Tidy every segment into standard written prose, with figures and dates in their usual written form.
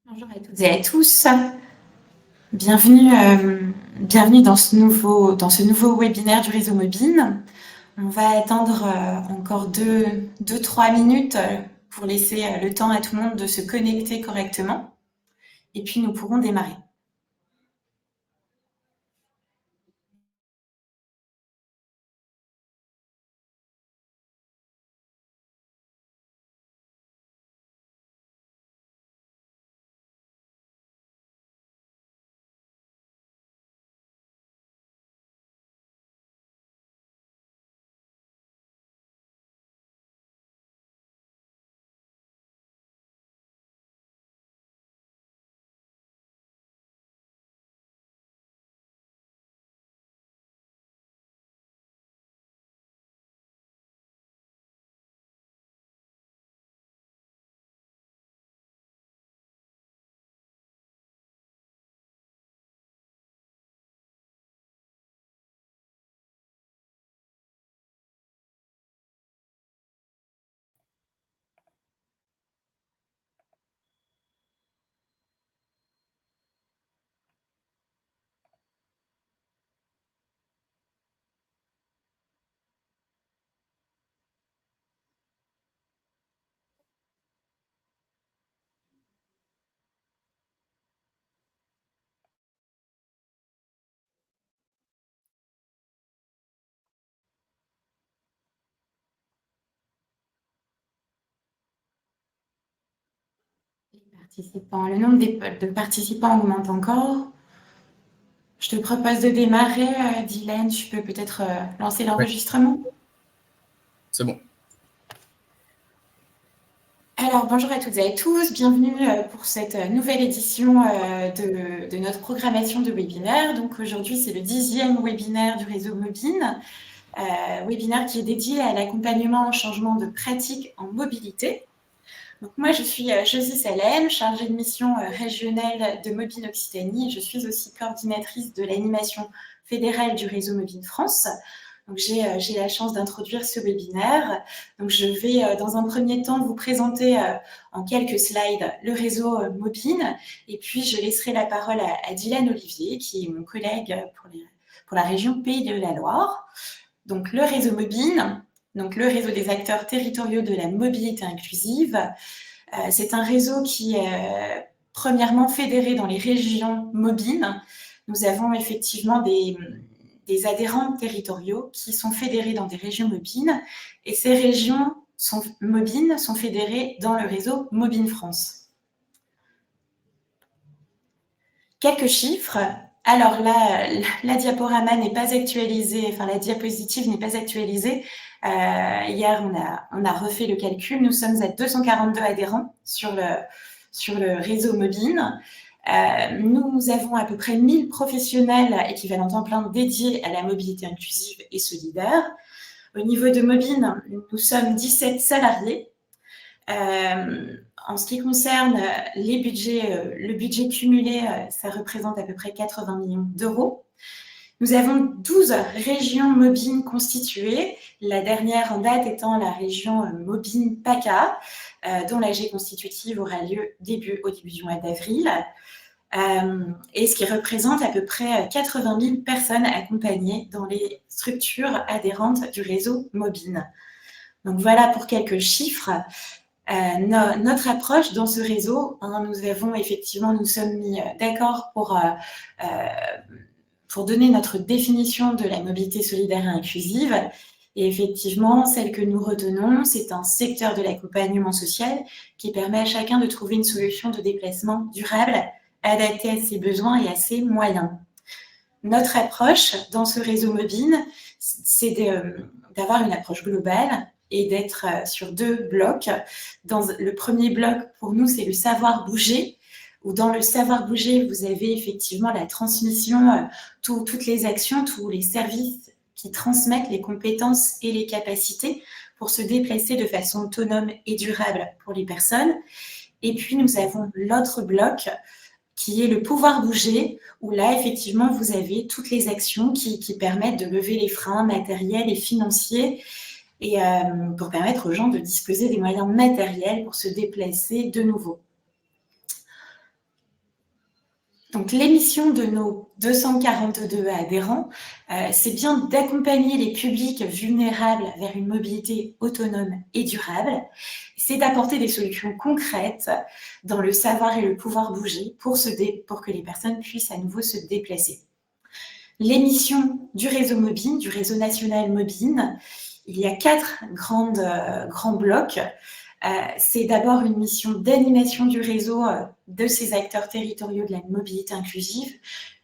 Bonjour à toutes et à tous. Bienvenue, bienvenue dans ce nouveau webinaire du réseau Mobine. On va attendre encore 2-3 minutes pour laisser le temps à tout le monde de se connecter correctement. Et puis nous pourrons démarrer. Le nombre de participants augmente encore. Je te propose de démarrer, Dylan. Tu peux peut-être lancer l'enregistrement. C'est bon. Alors, bonjour à toutes et à tous, bienvenue pour cette nouvelle édition de notre programmation de webinaire. Donc aujourd'hui, c'est le 10e webinaire du réseau Mobine, webinaire qui est dédié à l'accompagnement en changement de pratique en mobilité. Donc moi, je suis Josie Salem, chargée de mission régionale de Mobine Occitanie. Je suis aussi coordinatrice de l'animation fédérale du réseau Mobine France. Donc, j'ai la chance d'introduire ce webinaire. Donc, je vais dans un premier temps vous présenter en quelques slides le réseau Mobine, et puis je laisserai la parole à Dylan Olivier, qui est mon collègue pour la région Pays de la Loire. Donc, le réseau Mobine, donc le réseau des acteurs territoriaux de la mobilité inclusive. C'est un réseau qui est premièrement fédéré dans les régions Mobine. Nous avons effectivement des adhérents territoriaux qui sont fédérés dans des régions Mobine, et ces régions Mobine sont fédérées dans le réseau Mobine France. Quelques chiffres. Alors là, la diaporama n'est pas actualisée, enfin la diapositive n'est pas actualisée. Hier, on a refait le calcul. Nous sommes à 242 adhérents sur le réseau Mobine. Nous avons à peu près 1000 professionnels équivalent temps plein dédiés à la mobilité inclusive et solidaire. Au niveau de Mobine, nous sommes 17 salariés. En ce qui concerne les budgets, le budget cumulé, ça représente à peu près 80 millions d'euros. Nous avons 12 régions Mobine constituées, la dernière en date étant la région Mobine PACA, dont l'AG constitutive aura lieu au début du mois d'avril, et ce qui représente à peu près 80 000 personnes accompagnées dans les structures adhérentes du réseau Mobine. Donc voilà pour quelques chiffres. Notre approche dans ce réseau, nous sommes mis d'accord pour donner notre définition de la mobilité solidaire et inclusive. Et effectivement, celle que nous retenons, c'est un secteur de l'accompagnement social qui permet à chacun de trouver une solution de déplacement durable, adaptée à ses besoins et à ses moyens. Notre approche dans ce réseau Mobine, c'est d'avoir une approche globale et d'être sur 2 blocs. Dans le premier bloc, pour nous, c'est le savoir bouger, où dans le savoir bouger, vous avez effectivement la transmission, toutes les actions, tous les services qui transmettent les compétences et les capacités pour se déplacer de façon autonome et durable pour les personnes. Et puis, nous avons l'autre bloc qui est le pouvoir bouger, où là, effectivement, vous avez toutes les actions qui permettent de lever les freins matériels et financiers, et pour permettre aux gens de disposer des moyens matériels pour se déplacer de nouveau. Donc, l'émission de nos 242 adhérents, c'est bien d'accompagner les publics vulnérables vers une mobilité autonome et durable. C'est d'apporter des solutions concrètes dans le savoir et le pouvoir bouger pour que les personnes puissent à nouveau se déplacer. L'émission du réseau Mobine, du réseau national Mobine, il y a 4 grands blocs. C'est d'abord une mission d'animation du réseau de ces acteurs territoriaux de la mobilité inclusive,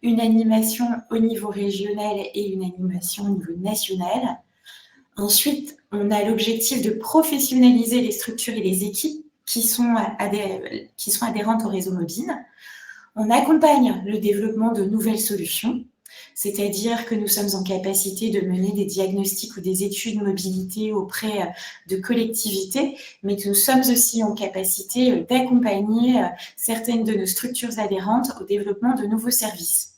une animation au niveau régional et une animation au niveau national. Ensuite, on a l'objectif de professionnaliser les structures et les équipes qui sont adhérentes au réseau Mobine. On accompagne le développement de nouvelles solutions, c'est-à-dire que nous sommes en capacité de mener des diagnostics ou des études mobilité auprès de collectivités, mais nous sommes aussi en capacité d'accompagner certaines de nos structures adhérentes au développement de nouveaux services.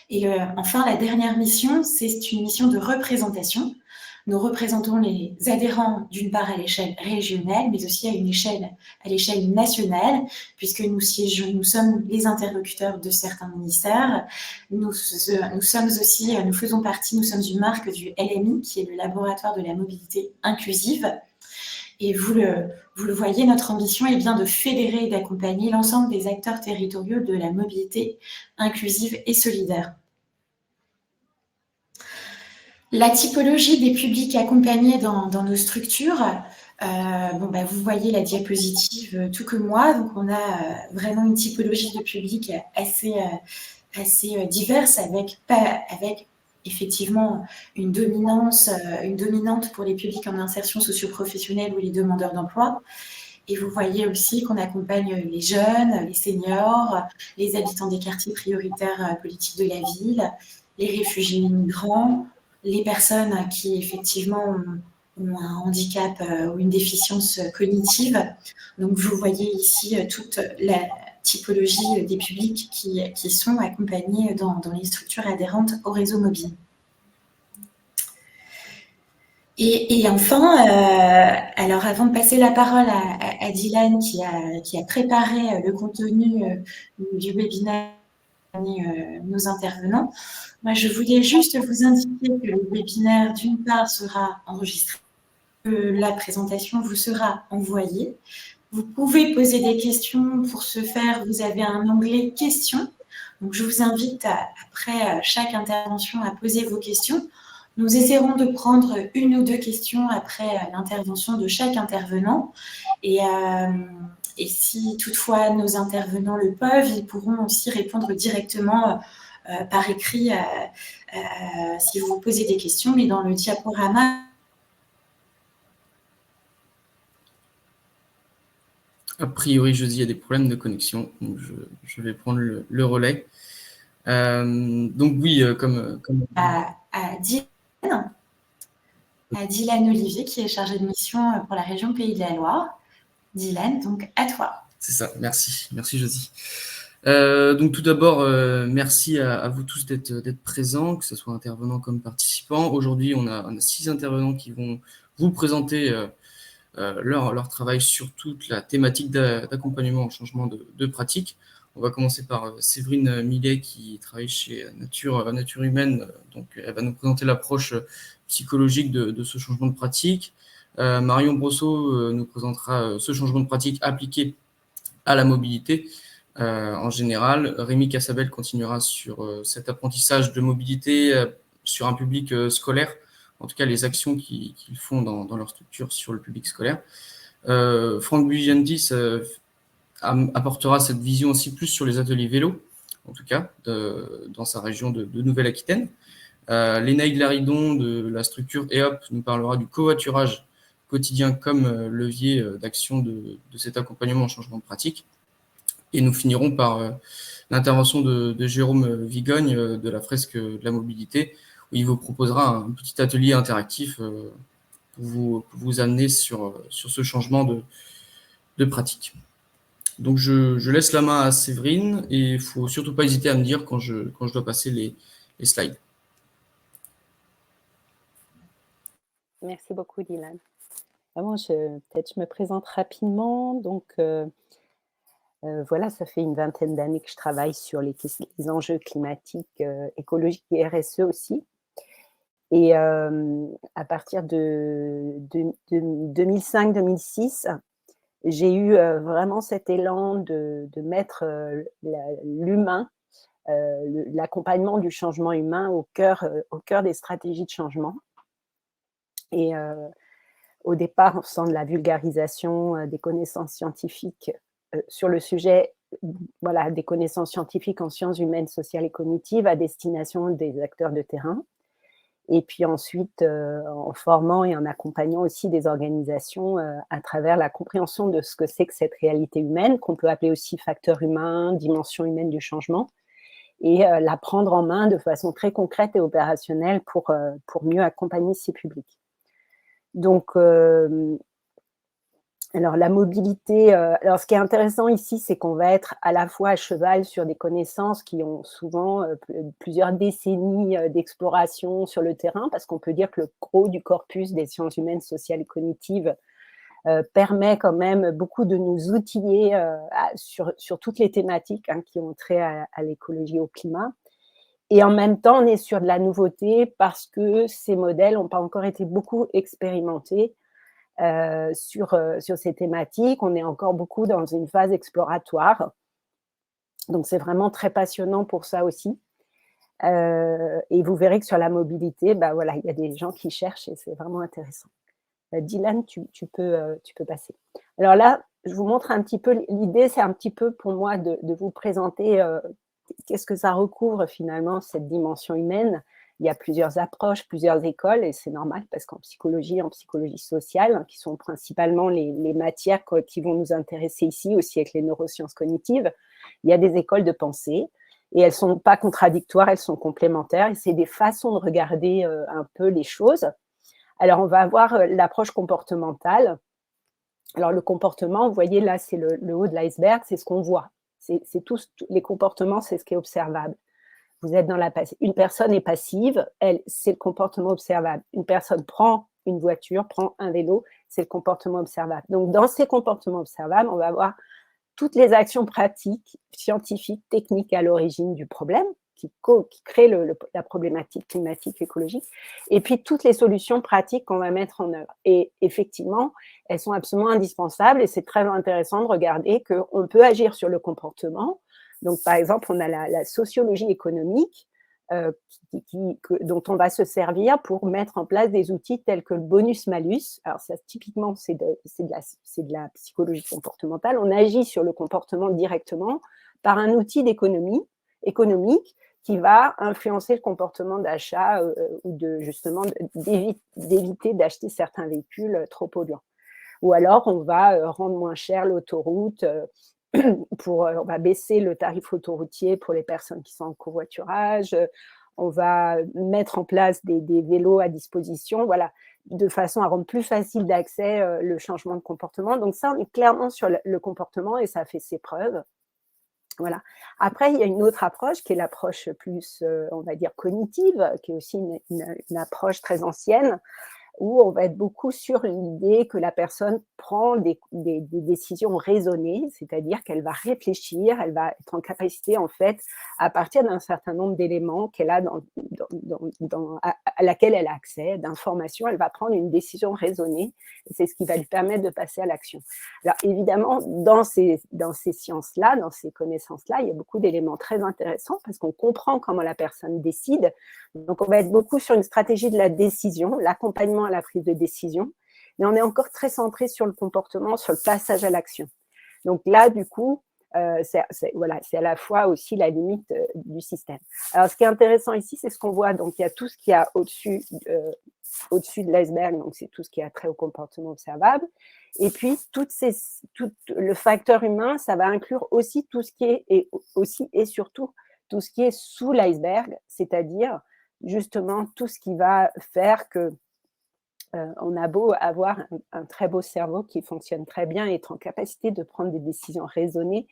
Et enfin, la dernière mission, c'est une mission de représentation. Nous représentons les adhérents d'une part à l'échelle régionale, mais aussi à l'échelle nationale, puisque nous sommes les interlocuteurs de certains ministères. Nous faisons partie, nous sommes une marque du LMI, qui est le laboratoire de la mobilité inclusive. Et vous le voyez, notre ambition est bien de fédérer et d'accompagner l'ensemble des acteurs territoriaux de la mobilité inclusive et solidaire. La typologie des publics accompagnés dans nos structures, vous voyez la diapositive tout comme moi, donc on a vraiment une typologie de public assez diverse avec effectivement une dominante pour les publics en insertion socio-professionnelle ou les demandeurs d'emploi. Et vous voyez aussi qu'on accompagne les jeunes, les seniors, les habitants des quartiers prioritaires politiques de la ville, les réfugiés migrants, les personnes qui effectivement ont un handicap ou une déficience cognitive. Donc vous voyez ici toute la typologie des publics qui sont accompagnés dans les structures adhérentes au réseau Mobine. Et enfin, alors avant de passer la parole à Dylan qui a préparé le contenu du webinaire, nos intervenants, moi je voulais juste vous indiquer que le webinaire d'une part sera enregistré, que la présentation vous sera envoyée. Vous pouvez poser des questions. Pour ce faire, vous avez un onglet questions. Donc je vous invite après chaque intervention à poser vos questions. Nous essaierons de prendre une ou deux questions après l'intervention de chaque intervenant. Et si toutefois nos intervenants le peuvent, ils pourront aussi répondre directement par écrit si vous posez des questions. Mais dans le diaporama, A priori, jeudi, il y a des problèmes de connexion, donc je vais prendre le relais. Donc oui, comme à Dylan Olivier, qui est chargé de mission pour la région Pays de la Loire. Dylan, donc à toi. C'est ça, merci Josie. Donc tout d'abord, merci à vous tous d'être présents, que ce soit intervenants comme participants. Aujourd'hui, on a 6 intervenants qui vont vous présenter leur travail sur toute la thématique d'accompagnement au changement de pratique. On va commencer par Séverine Millet qui travaille chez Nature Humaine. Donc, elle va nous présenter l'approche psychologique de ce changement de pratique. Marion Brosseau nous présentera ce changement de pratique appliqué à la mobilité en général. Rémi Cassabel continuera sur cet apprentissage de mobilité sur un public scolaire, en tout cas les actions qu'ils font dans leur structure sur le public scolaire. Franck Bugentis apportera cette vision aussi plus sur les ateliers vélo, en tout cas, dans sa région de Nouvelle-Aquitaine. Lénaïque Laridon de la structure EOP nous parlera du covoiturage quotidien comme levier d'action de cet accompagnement en changement de pratique. Et nous finirons par l'intervention de Jérôme Vigogne de la fresque de la mobilité, où il vous proposera un petit atelier interactif pour vous amener sur ce changement de pratique. Donc, je laisse la main à Séverine et il ne faut surtout pas hésiter à me dire quand je dois passer les slides. Merci beaucoup, Dylan. Peut-être je me présente rapidement. Donc, Voilà, ça fait une vingtaine d'années que je travaille sur les enjeux climatiques, écologiques et RSE aussi. Et à partir de 2005-2006, j'ai eu vraiment cet élan de mettre l'humain, l'accompagnement du changement humain au cœur des stratégies de changement. Et au départ, en faisant de la vulgarisation des connaissances scientifiques sur le sujet, voilà, des connaissances scientifiques en sciences humaines, sociales et cognitives à destination des acteurs de terrain. Et puis ensuite, en formant et en accompagnant aussi des organisations à travers la compréhension de ce que c'est que cette réalité humaine, qu'on peut appeler aussi facteur humain, dimension humaine du changement, et la prendre en main de façon très concrète et opérationnelle pour mieux accompagner ces publics. Donc, alors la mobilité, alors ce qui est intéressant ici, c'est qu'on va être à la fois à cheval sur des connaissances qui ont souvent plusieurs décennies d'exploration sur le terrain, parce qu'on peut dire que le gros du corpus des sciences humaines, sociales et cognitives permet quand même beaucoup de nous outiller sur toutes les thématiques qui ont trait à l'écologie et au climat. Et en même temps, on est sur de la nouveauté parce que ces modèles n'ont pas encore été beaucoup expérimentés sur ces thématiques. On est encore beaucoup dans une phase exploratoire. Donc, c'est vraiment très passionnant pour ça aussi. Et vous verrez que sur la mobilité, voilà, il y a des gens qui cherchent et c'est vraiment intéressant. Dylan, tu peux passer. Alors là, je vous montre un petit peu, l'idée, c'est un petit peu pour moi de vous présenter qu'est-ce que ça recouvre finalement, cette dimension humaine. Il y a plusieurs approches, plusieurs écoles, et c'est normal parce qu'en psychologie sociale, qui sont principalement les matières qui vont nous intéresser ici, aussi avec les neurosciences cognitives, il y a des écoles de pensée, et elles ne sont pas contradictoires, elles sont complémentaires, et c'est des façons de regarder un peu les choses. Alors, on va avoir l'approche comportementale. Alors, le comportement, vous voyez là, c'est le haut de l'iceberg, c'est ce qu'on voit. C'est tous les comportements, c'est ce qui est observable. Vous êtes dans une personne est passive, c'est le comportement observable. Une personne prend une voiture, prend un vélo, c'est le comportement observable. Donc, dans ces comportements observables, on va avoir toutes les actions pratiques, scientifiques, techniques à l'origine du problème, qui créent la problématique climatique, écologique, et puis toutes les solutions pratiques qu'on va mettre en œuvre. Et effectivement, elles sont absolument indispensables, et c'est très intéressant de regarder qu'on peut agir sur le comportement. Donc, par exemple, on a la sociologie économique dont on va se servir pour mettre en place des outils tels que le bonus-malus. Alors, ça, typiquement, c'est de la psychologie comportementale. On agit sur le comportement directement par un outil économique qui va influencer le comportement d'achat ou justement d'éviter d'acheter certains véhicules trop polluants. Ou alors, on va rendre moins cher l'autoroute, on va baisser le tarif autoroutier pour les personnes qui sont en covoiturage, on va mettre en place des vélos à disposition, voilà, de façon à rendre plus facile d'accès le changement de comportement. Donc ça, on est clairement sur le comportement et ça fait ses preuves. Voilà. Après, il y a une autre approche qui est l'approche plus, on va dire, cognitive, qui est aussi une approche très ancienne, où on va être beaucoup sur l'idée que la personne prend des décisions raisonnées, c'est-à-dire qu'elle va réfléchir, elle va être en capacité, en fait, à partir d'un certain nombre d'éléments qu'elle a à laquelle elle a accès, d'informations, elle va prendre une décision raisonnée, et c'est ce qui va lui permettre de passer à l'action. Alors, évidemment, dans ces sciences-là, dans ces connaissances-là, il y a beaucoup d'éléments très intéressants parce qu'on comprend comment la personne décide. Donc, on va être beaucoup sur une stratégie de la décision, l'accompagnement à la prise de décision, mais on est encore très centré sur le comportement, sur le passage à l'action. Donc là, du coup, c'est à la fois aussi la limite du système. Alors, ce qui est intéressant ici, c'est ce qu'on voit. Donc, il y a tout ce qu'il y a au-dessus de l'iceberg, donc c'est tout ce qui a trait au comportement observable. Et puis, le facteur humain, ça va inclure aussi tout ce qui est, et surtout, tout ce qui est sous l'iceberg, c'est-à-dire justement tout ce qui va faire que on a beau avoir un très beau cerveau qui fonctionne très bien et être en capacité de prendre des décisions raisonnées,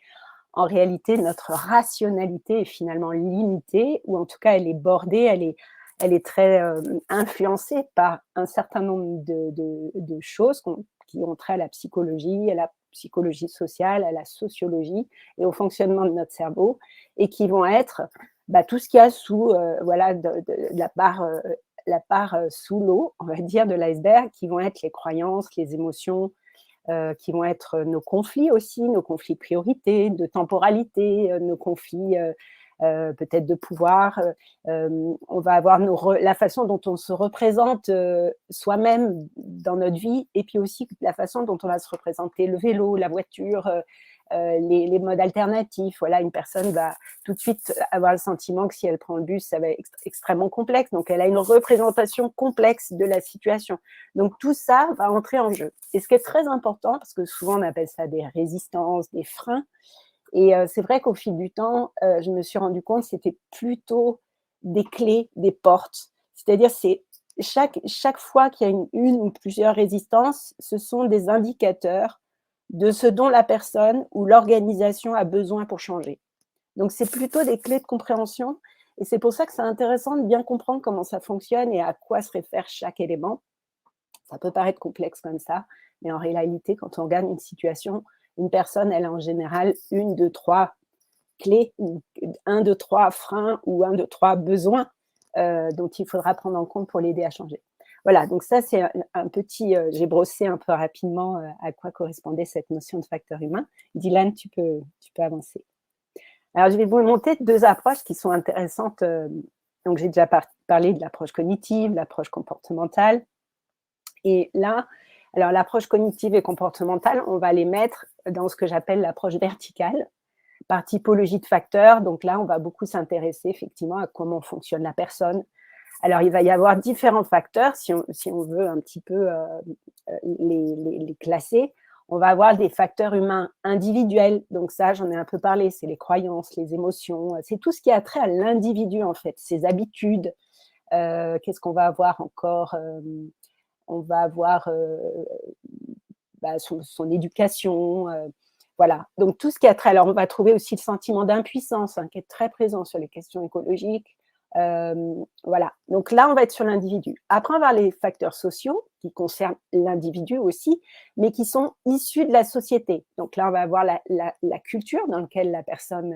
en réalité, notre rationalité est finalement limitée, ou en tout cas, elle est bordée, elle est très influencée par un certain nombre de choses qui ont trait à la psychologie, à la psychologie sociale, à la sociologie et au fonctionnement de notre cerveau, et qui vont être tout ce qu'il y a sous la part sous l'eau, on va dire, de l'iceberg, qui vont être les croyances, les émotions, qui vont être nos conflits aussi, nos conflits de priorité, de temporalité, nos conflits peut-être de pouvoir. On va avoir la façon dont on se représente soi-même dans notre vie, et puis aussi la façon dont on va se représenter le vélo, la voiture, les modes alternatifs. Voilà, une personne va tout de suite avoir le sentiment que si elle prend le bus, ça va être extrêmement complexe. Donc, elle a une représentation complexe de la situation. Donc, tout ça va entrer en jeu. Et ce qui est très important, parce que souvent on appelle ça des résistances, des freins, et c'est vrai qu'au fil du temps, je me suis rendu compte que c'était plutôt des clés, des portes. C'est-à-dire, c'est chaque fois qu'il y a une ou plusieurs résistances, ce sont des indicateurs de ce dont la personne ou l'organisation a besoin pour changer. Donc, c'est plutôt des clés de compréhension, et c'est pour ça que c'est intéressant de bien comprendre comment ça fonctionne et à quoi se réfère chaque élément. Ça peut paraître complexe comme ça, mais en réalité, quand on regarde une situation, une personne, elle a en général 1, 2, 3 clés, 1, 2, 3 freins ou 1, 2, 3 besoins dont il faudra prendre en compte pour l'aider à changer. Voilà, donc ça, c'est un petit… j'ai brossé un peu rapidement à quoi correspondait cette notion de facteur humain. Dylan, tu peux avancer. Alors, je vais vous montrer 2 approches qui sont intéressantes. Donc, j'ai déjà parlé de l'approche cognitive, l'approche comportementale. Et là, alors l'approche cognitive et comportementale, on va les mettre dans ce que j'appelle l'approche verticale, par typologie de facteurs. Donc là, on va beaucoup s'intéresser effectivement à comment fonctionne la personne. Alors, il va y avoir différents facteurs, si on veut un petit peu les classer. On va avoir des facteurs humains individuels. Donc ça, j'en ai un peu parlé, c'est les croyances, les émotions, c'est tout ce qui a trait à l'individu en fait, ses habitudes. Qu'est-ce qu'on va avoir encore on va avoir son éducation, voilà. Donc, tout ce qui a trait… Alors, on va trouver aussi le sentiment d'impuissance qui est très présent sur les questions écologiques. Voilà. Donc, là, on va être sur l'individu. Après, on va avoir les facteurs sociaux qui concernent l'individu aussi, mais qui sont issus de la société. Donc, là, on va avoir la culture dans laquelle la personne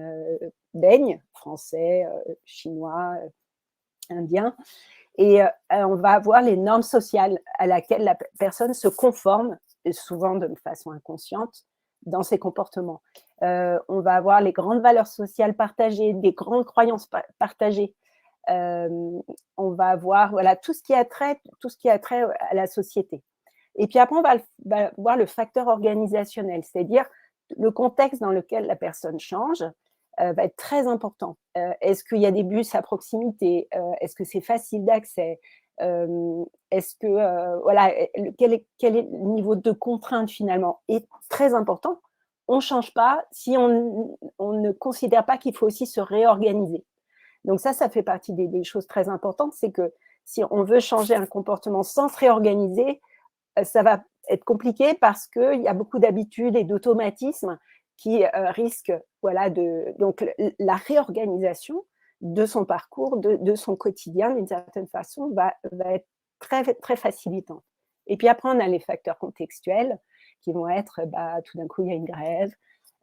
baigne, français, chinois, indien. Et on va avoir les normes sociales à laquelle la personne se conforme, et souvent de façon inconsciente, dans ses comportements. On va avoir les grandes valeurs sociales partagées, des grandes croyances partagées. On va avoir tout ce qui a trait à la société. Et puis après, on va voir le facteur organisationnel, c'est-à-dire le contexte dans lequel la personne change, va être très important. Est-ce qu'il y a des bus à proximité? Est-ce que c'est facile d'accès? Est-ce que, quel est le niveau de contrainte finalement? Est très important. On ne change pas si on ne considère pas qu'il faut aussi se réorganiser. Donc ça fait partie des choses très importantes, c'est que si on veut changer un comportement sans se réorganiser, ça va être compliqué parce qu'il y a beaucoup d'habitudes et d'automatismes qui risque donc la réorganisation de son parcours, de son quotidien, d'une certaine façon, va être très, très facilitante. Et puis après, on a les facteurs contextuels qui vont être, tout d'un coup, il y a une grève,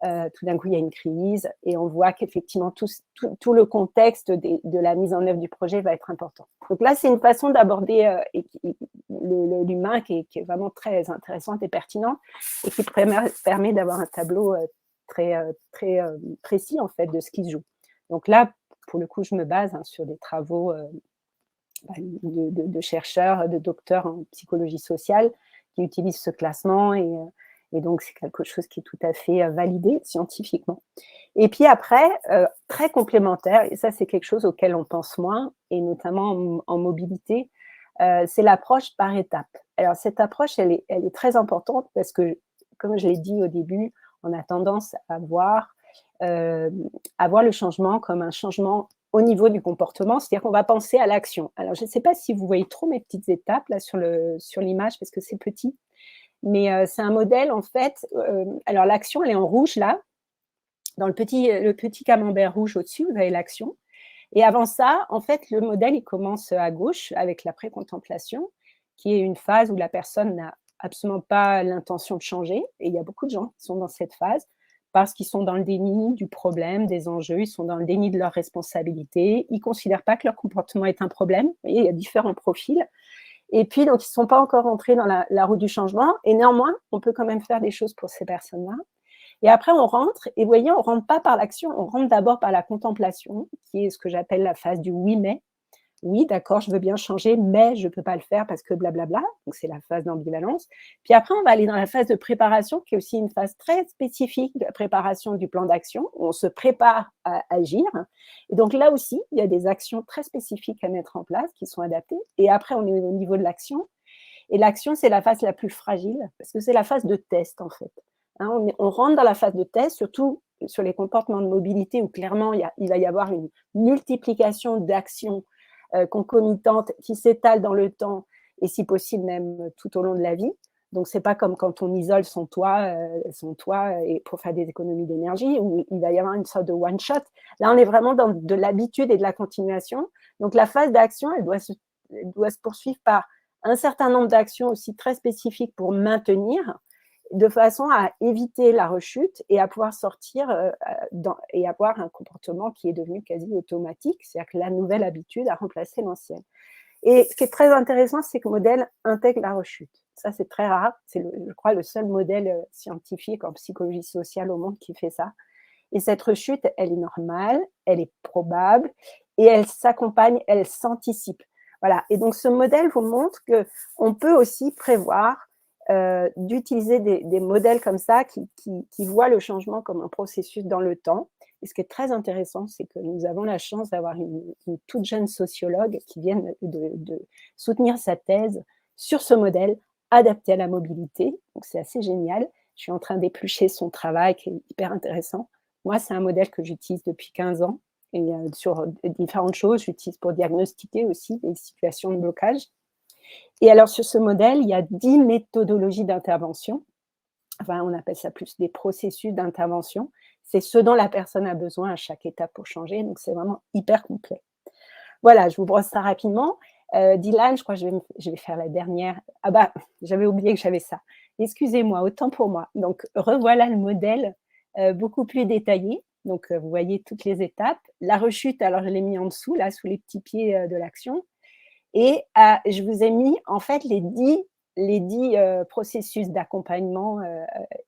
tout d'un coup, il y a une crise, et on voit qu'effectivement, tout le contexte de la mise en œuvre du projet va être important. Donc là, c'est une façon d'aborder l'humain qui est vraiment très intéressante et pertinente, et qui permet d'avoir un tableau très précis en fait de ce qui se joue. Donc là, pour le coup, je me base sur des travaux de chercheurs, de docteurs en psychologie sociale qui utilisent ce classement, et donc c'est quelque chose qui est tout à fait validé scientifiquement. Et puis après, très complémentaire, et ça c'est quelque chose auquel on pense moins, et notamment en mobilité, c'est l'approche par étapes. Alors cette approche, elle est très importante parce que, comme je l'ai dit au début, on a tendance à voir le changement comme un changement au niveau du comportement, c'est-à-dire qu'on va penser à l'action. Alors, je ne sais pas si vous voyez trop mes petites étapes là sur l'image parce que c'est petit, mais c'est un modèle en fait. Alors, l'action, elle est en rouge là, dans le petit camembert rouge au-dessus, vous avez l'action. Et avant ça, en fait, le modèle, il commence à gauche avec la précontemplation, qui est une phase où la personne n'a absolument pas l'intention de changer. Et il y a beaucoup de gens qui sont dans cette phase parce qu'ils sont dans le déni du problème, des enjeux, ils sont dans le déni de leurs responsabilités, ils ne considèrent pas que leur comportement est un problème. Vous voyez, il y a différents profils. Et puis, donc, ils ne sont pas encore entrés dans la roue du changement. Et néanmoins, on peut quand même faire des choses pour ces personnes-là. Et après, on rentre, et vous voyez, on ne rentre pas par l'action, on rentre d'abord par la contemplation, qui est ce que j'appelle la phase du oui, mais. Oui, d'accord, je veux bien changer, mais je ne peux pas le faire parce que blablabla. Donc, c'est la phase d'ambivalence. Puis après, on va aller dans la phase de préparation, qui est aussi une phase très spécifique de la préparation du plan d'action, où on se prépare à agir. Et donc, là aussi, il y a des actions très spécifiques à mettre en place qui sont adaptées. Et après, on est au niveau de l'action. Et l'action, c'est la phase la plus fragile, parce que c'est la phase de test, en fait. Hein, on rentre dans la phase de test, surtout sur les comportements de mobilité, où clairement, il va y avoir une multiplication d'actions concomitantes qui s'étalent dans le temps et si possible même tout au long de la vie. Donc, ce n'est pas comme quand on isole son toit et pour faire des économies d'énergie, où il va y avoir une sorte de one-shot. Là, on est vraiment dans de l'habitude et de la continuation. Donc, la phase d'action, elle doit se poursuivre par un certain nombre d'actions aussi très spécifiques pour maintenir, de façon à éviter la rechute et à pouvoir sortir et avoir un comportement qui est devenu quasi automatique, c'est-à-dire que la nouvelle habitude a remplacé l'ancienne. Et ce qui est très intéressant, c'est que le modèle intègre la rechute. Ça, c'est très rare. C'est, je crois, le seul modèle scientifique en psychologie sociale au monde qui fait ça. Et cette rechute, elle est normale, elle est probable, et elle s'accompagne, elle s'anticipe. Voilà. Et donc, ce modèle vous montre qu'on peut aussi prévoir d'utiliser des modèles comme ça qui voient le changement comme un processus dans le temps. Et ce qui est très intéressant, c'est que nous avons la chance d'avoir une toute jeune sociologue qui vient de soutenir sa thèse sur ce modèle adapté à la mobilité. Donc, c'est assez génial. Je suis en train d'éplucher son travail qui est hyper intéressant. Moi, c'est un modèle que j'utilise depuis 15 ans et sur différentes choses. J'utilise pour diagnostiquer aussi des situations de blocage. Et alors, sur ce modèle, il y a 10 méthodologies d'intervention. Enfin, on appelle ça plus des processus d'intervention. C'est ce dont la personne a besoin à chaque étape pour changer. Donc, c'est vraiment hyper complet. Voilà, je vous brosse ça rapidement. Dylan, je crois que je vais faire la dernière. Ah bah, j'avais oublié que j'avais ça. Excusez-moi, autant pour moi. Donc, revoilà le modèle beaucoup plus détaillé. Donc, vous voyez toutes les étapes. La rechute, alors je l'ai mis en dessous, là, sous les petits pieds de l'action. Et je vous ai mis, en fait, les 10 processus d'accompagnement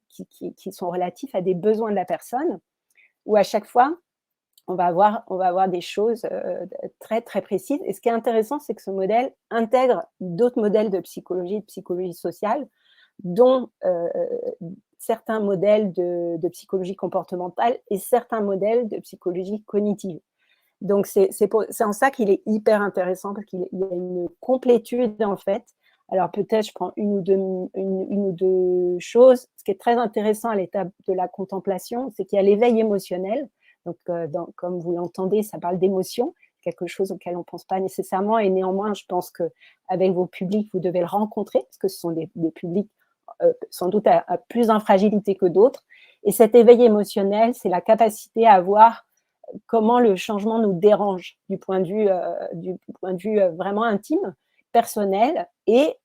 qui sont relatifs à des besoins de la personne, où à chaque fois, on va avoir des choses très, très précises. Et ce qui est intéressant, c'est que ce modèle intègre d'autres modèles de psychologie sociale, dont certains modèles de psychologie comportementale et certains modèles de psychologie cognitive. Donc, c'est en ça qu'il est hyper intéressant, parce qu'il y a une complétude, en fait. Alors, peut-être, je prends une ou deux choses. Ce qui est très intéressant à l'étape de la contemplation, c'est qu'il y a l'éveil émotionnel. Donc, comme vous l'entendez, ça parle d'émotion, quelque chose auquel on ne pense pas nécessairement. Et néanmoins, je pense qu'avec vos publics, vous devez le rencontrer, parce que ce sont des publics sans doute à plus en fragilité que d'autres. Et cet éveil émotionnel, c'est la capacité à voir comment le changement nous dérange du point de vue vraiment intime, personnel, et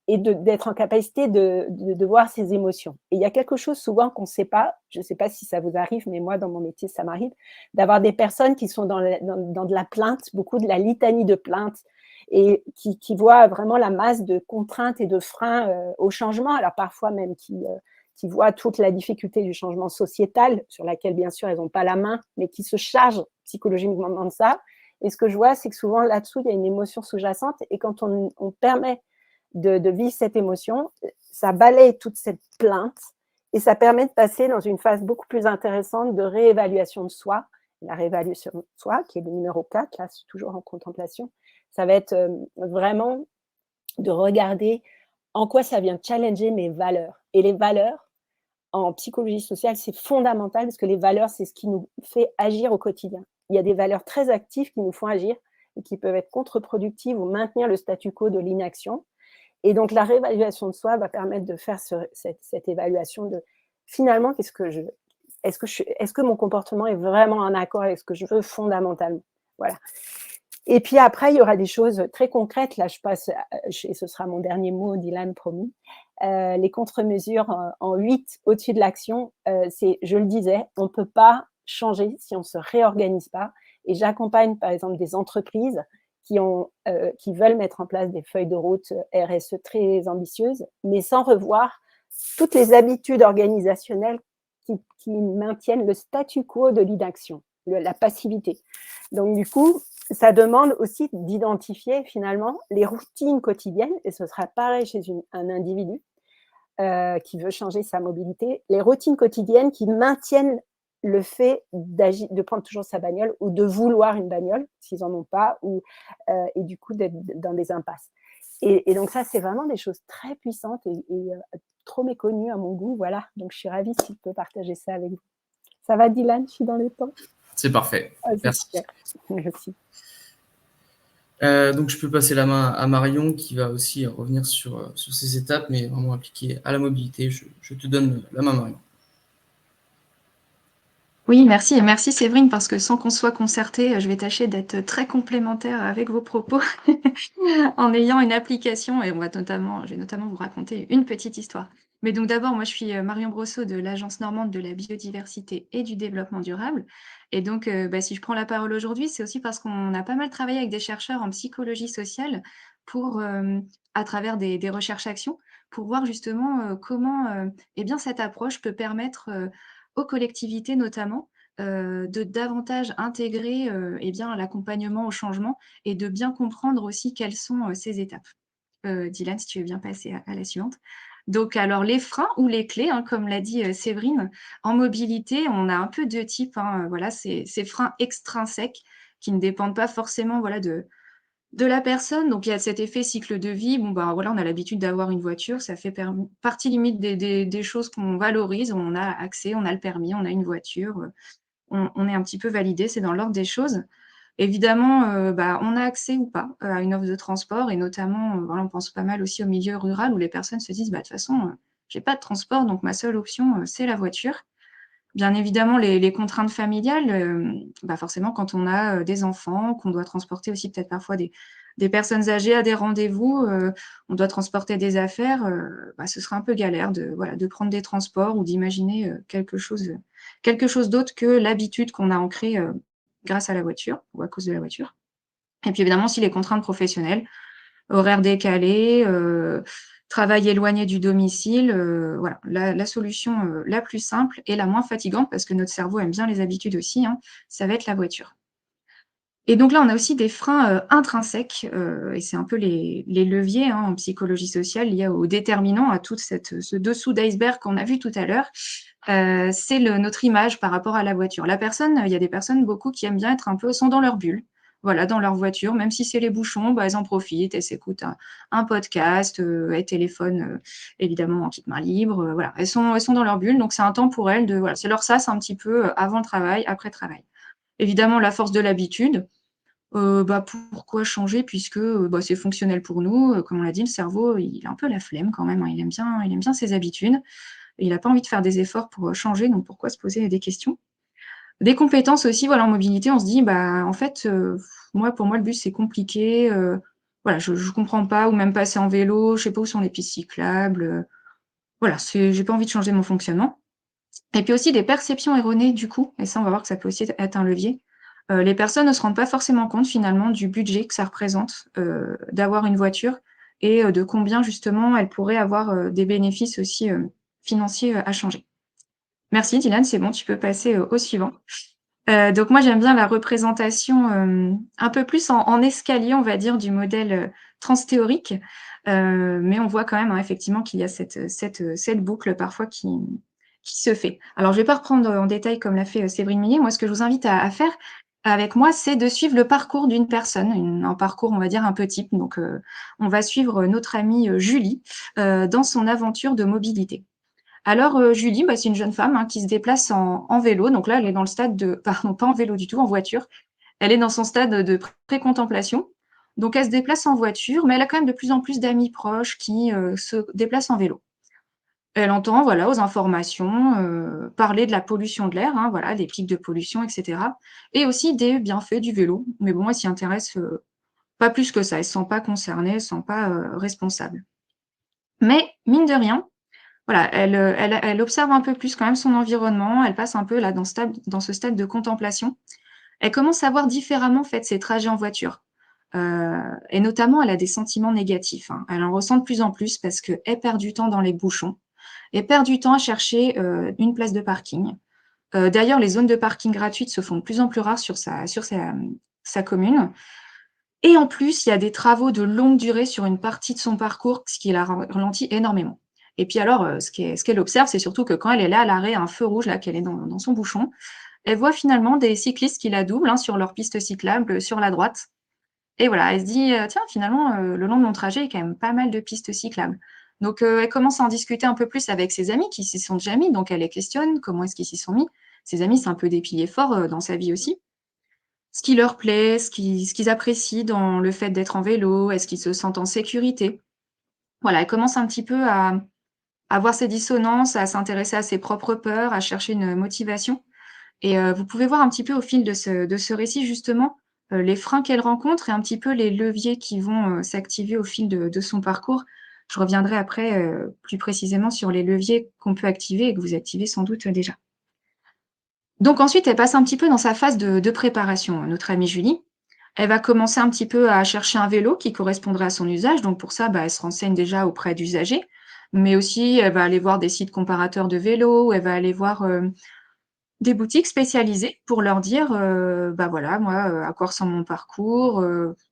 d'être en capacité de voir ses émotions. Et il y a quelque chose souvent qu'on ne sait pas, je ne sais pas si ça vous arrive, mais moi, dans mon métier, ça m'arrive, d'avoir des personnes qui sont dans de la plainte, beaucoup de la litanie de plaintes, et qui voient vraiment la masse de contraintes et de freins au changement, alors parfois même qui voient toute la difficulté du changement sociétal, sur laquelle, bien sûr, elles n'ont pas la main, mais qui se chargent psychologiquement de ça. Et ce que je vois, c'est que souvent, là-dessous, il y a une émotion sous-jacente, et quand on permet de vivre cette émotion, ça balaye toute cette plainte, et ça permet de passer dans une phase beaucoup plus intéressante de réévaluation de soi. La réévaluation de soi, qui est le numéro 4, là, c'est toujours en contemplation, ça va être vraiment de regarder en quoi ça vient challenger mes valeurs. Et les valeurs, en psychologie sociale, c'est fondamental, parce que les valeurs, c'est ce qui nous fait agir au quotidien. Il y a des valeurs très actives qui nous font agir et qui peuvent être contre-productives ou maintenir le statu quo de l'inaction. Et donc, la réévaluation de soi va permettre de faire cette évaluation de, finalement, est-ce que mon comportement est vraiment en accord avec ce que je veux fondamentalement. Voilà. Et puis après, il y aura des choses très concrètes. Là, je passe, et ce sera mon dernier mot, Dylan, promis. Les contre-mesures en 8 au-dessus de l'action, c'est, je le disais, on ne peut pas changer si on ne se réorganise pas. Et j'accompagne, par exemple, des entreprises qui veulent mettre en place des feuilles de route RSE très ambitieuses, mais sans revoir toutes les habitudes organisationnelles qui maintiennent le statu quo de l'inaction, la passivité. Donc, du coup, ça demande aussi d'identifier finalement les routines quotidiennes, et ce sera pareil chez un individu qui veut changer sa mobilité, les routines quotidiennes qui maintiennent le fait de prendre toujours sa bagnole ou de vouloir une bagnole s'ils n'en ont pas, et du coup d'être dans des impasses. Et donc ça, c'est vraiment des choses très puissantes et trop méconnues à mon goût. Voilà, donc je suis ravie si je peux partager ça avec vous. Ça va, Dylan? Je suis dans le temps? C'est parfait. Merci. Super. Merci. Donc, je peux passer la main à Marion qui va aussi revenir sur ces étapes, mais vraiment appliquées à la mobilité. Je te donne la main, Marion. Oui, merci. Et merci Séverine, parce que sans qu'on soit concerté, je vais tâcher d'être très complémentaire avec vos propos en ayant une application, et je vais notamment vous raconter une petite histoire. Mais donc d'abord, moi je suis Marion Brosseau de l'Agence normande de la biodiversité et du développement durable. Et donc, si je prends la parole aujourd'hui, c'est aussi parce qu'on a pas mal travaillé avec des chercheurs en psychologie sociale pour, à travers des recherches-actions, pour voir justement comment eh bien, cette approche peut permettre aux collectivités notamment, de davantage intégrer, eh bien, l'accompagnement au changement et de bien comprendre aussi quelles sont, ces étapes. Dylan, si tu veux bien passer à la suivante. Donc alors les freins ou les clés, hein, comme l'a dit, Séverine, en mobilité, on a un peu 2 types, hein, voilà, ces freins extrinsèques qui ne dépendent pas forcément, voilà, de la personne. Donc il y a cet effet cycle de vie. Bon, ben, voilà, on a l'habitude d'avoir une voiture, ça fait partie limite des choses qu'on valorise. On a accès, on a le permis, on a une voiture, on est un petit peu validé, c'est dans l'ordre des choses. Évidemment, on a accès ou pas, à une offre de transport et notamment, voilà, on pense pas mal aussi au milieu rural où les personnes se disent: «Bah, de toute façon, j'ai pas de transport, donc ma seule option, c'est la voiture». Bien évidemment, les contraintes familiales, forcément, quand on a, des enfants, qu'on doit transporter aussi peut-être parfois des personnes âgées à des rendez-vous, on doit transporter des affaires, ce sera un peu galère de prendre des transports ou d'imaginer, quelque chose d'autre que l'habitude qu'on a ancrée, grâce à la voiture ou à cause de la voiture. Et puis évidemment aussi les contraintes professionnelles, horaires décalés, travail éloigné du domicile, voilà. La solution, la plus simple et la moins fatigante, parce que notre cerveau aime bien les habitudes aussi, hein, ça va être la voiture. Et donc là, on a aussi des freins, intrinsèques, et c'est un peu les leviers, hein, en psychologie sociale liés aux déterminants, à toute ce dessous d'iceberg qu'on a vu tout à l'heure. C'est notre image par rapport à la voiture. Il y a des personnes, beaucoup, qui aiment bien être un peu sont dans leur bulle, voilà, dans leur voiture, même si c'est les bouchons, elles en profitent, elles s'écoutent un podcast, elles téléphonent, évidemment en kit main libre, voilà. Elles sont dans leur bulle, donc c'est un temps pour elles voilà, c'est leur sas un petit peu, avant le travail, après le travail. Évidemment, la force de l'habitude, pourquoi changer puisque, c'est fonctionnel pour nous, comme on l'a dit, le cerveau, il a un peu la flemme quand même, hein, il aime bien ses habitudes et il n'a pas envie de faire des efforts pour, changer, donc pourquoi se poser des questions? Des compétences aussi, voilà, en mobilité, on se dit: «Bah, en fait, pour moi, le bus, c'est compliqué, voilà, je comprends pas ou même passer en vélo, je sais pas où sont les pistes cyclables, voilà, j'ai pas envie de changer mon fonctionnement». Et puis aussi des perceptions erronées du coût, et ça, on va voir que ça peut aussi être un levier. Les personnes ne se rendent pas forcément compte finalement du budget que ça représente, d'avoir une voiture et de combien justement elle pourrait avoir, des bénéfices aussi, financiers, à changer. Merci Dylan, c'est bon, tu peux passer, au suivant. Donc moi j'aime bien la représentation, un peu plus en escalier, on va dire, du modèle, transthéorique, mais on voit quand même, hein, effectivement qu'il y a cette boucle parfois qui se fait. Alors je vais pas reprendre en détail comme l'a fait, Séverine Millet. Moi, ce que je vous invite à faire avec moi, c'est de suivre le parcours d'une personne, un parcours, on va dire, un peu type. Donc, on va suivre notre amie, Julie, dans son aventure de mobilité. Alors, Julie, c'est une jeune femme, hein, qui se déplace en vélo. Donc là, elle est dans le stade de pardon, pas en vélo du tout, en voiture. Elle est dans son stade de pré-contemplation. Donc elle se déplace en voiture, mais elle a quand même de plus en plus d'amis proches qui, se déplacent en vélo. Elle entend, voilà, aux informations, parler de la pollution de l'air, hein, voilà, des pics de pollution et cetera et aussi des bienfaits du vélo. Mais bon, elle s'y intéresse, pas plus que ça. Elle se sent pas concernée, elle se sent pas, responsable. Mais mine de rien, voilà, elle observe un peu plus quand même son environnement. Elle passe un peu là dans ce stade de contemplation. Elle commence à voir différemment, en fait, ses trajets en voiture, et notamment elle a des sentiments négatifs, hein. Elle en ressent de plus en plus parce qu'elle perd du temps dans les bouchons. Elle perd du temps à chercher, une place de parking. D'ailleurs, les zones de parking gratuites se font de plus en plus rares sa commune et en plus, il y a des travaux de longue durée sur une partie de son parcours, ce qui la ralentit énormément et puis alors, ce qu'elle observe, c'est surtout que quand elle est là à l'arrêt, à un feu rouge là, qu'elle est dans son bouchon, elle voit finalement des cyclistes qui la doublent, hein, sur leur piste cyclable, sur la droite et voilà, elle se dit: «Tiens, finalement, le long de mon trajet, il y a quand même pas mal de pistes cyclables». Donc elle commence à en discuter un peu plus avec ses amis qui s'y sont déjà mis, donc elle les questionne, comment est-ce qu'ils s'y sont mis? Ses amis, c'est un peu des piliers forts, dans sa vie aussi. Ce qui leur plaît, ce qu'ils apprécient dans le fait d'être en vélo, est-ce qu'ils se sentent en sécurité? Voilà, elle commence un petit peu à voir ses dissonances, à s'intéresser à ses propres peurs, à chercher une motivation et vous pouvez voir un petit peu au fil de ce récit justement, les freins qu'elle rencontre et un petit peu les leviers qui vont, s'activer au fil de son parcours. Je reviendrai après, plus précisément sur les leviers qu'on peut activer et que vous activez sans doute, déjà. Donc ensuite, elle passe un petit peu dans sa phase de préparation, notre amie Julie. Elle va commencer un petit peu à chercher un vélo qui correspondrait à son usage. Donc pour ça, bah, elle se renseigne déjà auprès d'usagers, mais aussi elle va aller voir des sites comparateurs de vélos, elle va aller voir, des boutiques spécialisées pour leur dire, bah, voilà, moi, à quoi ressemble mon parcours,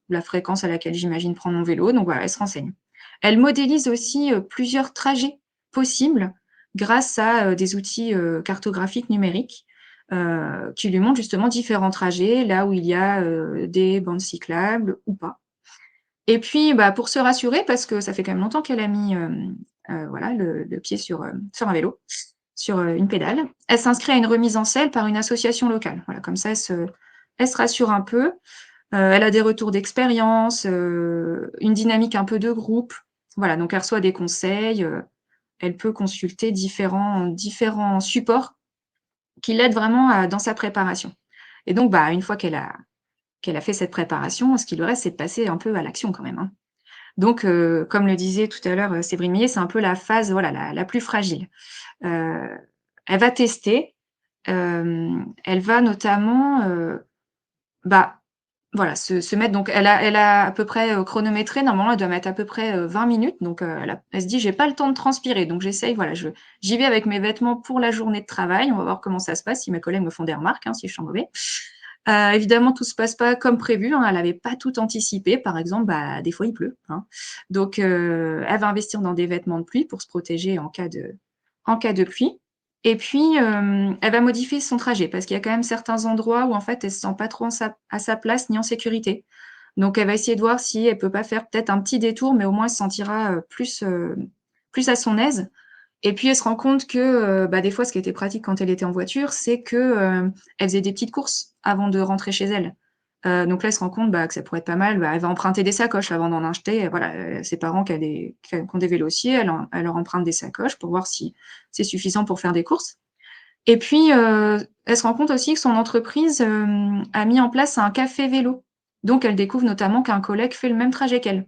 la fréquence à laquelle j'imagine prendre mon vélo, donc voilà, elle se renseigne. Elle modélise aussi, plusieurs trajets possibles grâce à, des outils, cartographiques numériques, qui lui montrent justement différents trajets, là où il y a, des bandes cyclables ou pas. Et puis, bah, pour se rassurer, parce que ça fait quand même longtemps qu'elle a mis, voilà, le pied sur un vélo, sur, une pédale. Elle s'inscrit à une remise en selle par une association locale. Voilà, comme ça, elle se rassure un peu. Elle a des retours d'expérience, une dynamique un peu de groupe. Voilà, donc elle reçoit des conseils, elle peut consulter différents supports qui l'aident vraiment dans sa préparation. Et donc, bah, une fois qu'elle a fait cette préparation, ce qui lui reste, c'est de passer un peu à l'action quand même, hein. Donc, comme le disait tout à l'heure, Séverine Millet, c'est un peu la phase, voilà, la plus fragile. Heu, Elle va tester, elle va notamment, bah, voilà, se mettre donc elle a à peu près, chronométré, normalement, elle doit mettre à peu près, 20 minutes, donc elle se dit: «J'ai pas le temps de transpirer», donc j'essaye, voilà, j'y vais avec mes vêtements pour la journée de travail, on va voir comment ça se passe, si mes collègues me font des remarques, hein, si je suis en mauvais. Évidemment, tout se passe pas comme prévu, hein, elle avait pas tout anticipé. Par exemple, bah, des fois, il pleut, hein, donc elle va investir dans des vêtements de pluie pour se protéger en cas de pluie et puis, elle va modifier son trajet parce qu'il y a quand même certains endroits où, en fait, elle se sent pas trop à sa place ni en sécurité. Donc elle va essayer de voir si elle peut pas faire peut-être un petit détour, mais au moins elle se sentira, plus à son aise et puis elle se rend compte que, bah, des fois, ce qui était pratique quand elle était en voiture, c'est que, elle faisait des petites courses avant de rentrer chez elle. Donc là, elle se rend compte, bah, que ça pourrait être pas mal, bah, elle va emprunter des sacoches avant d'en acheter. Voilà, ses parents qui ont des vélos aussi, elle leur emprunte des sacoches pour voir si c'est suffisant pour faire des courses. Et puis, elle se rend compte aussi que son entreprise, a mis en place un café vélo. Donc elle découvre notamment qu'un collègue fait le même trajet qu'elle.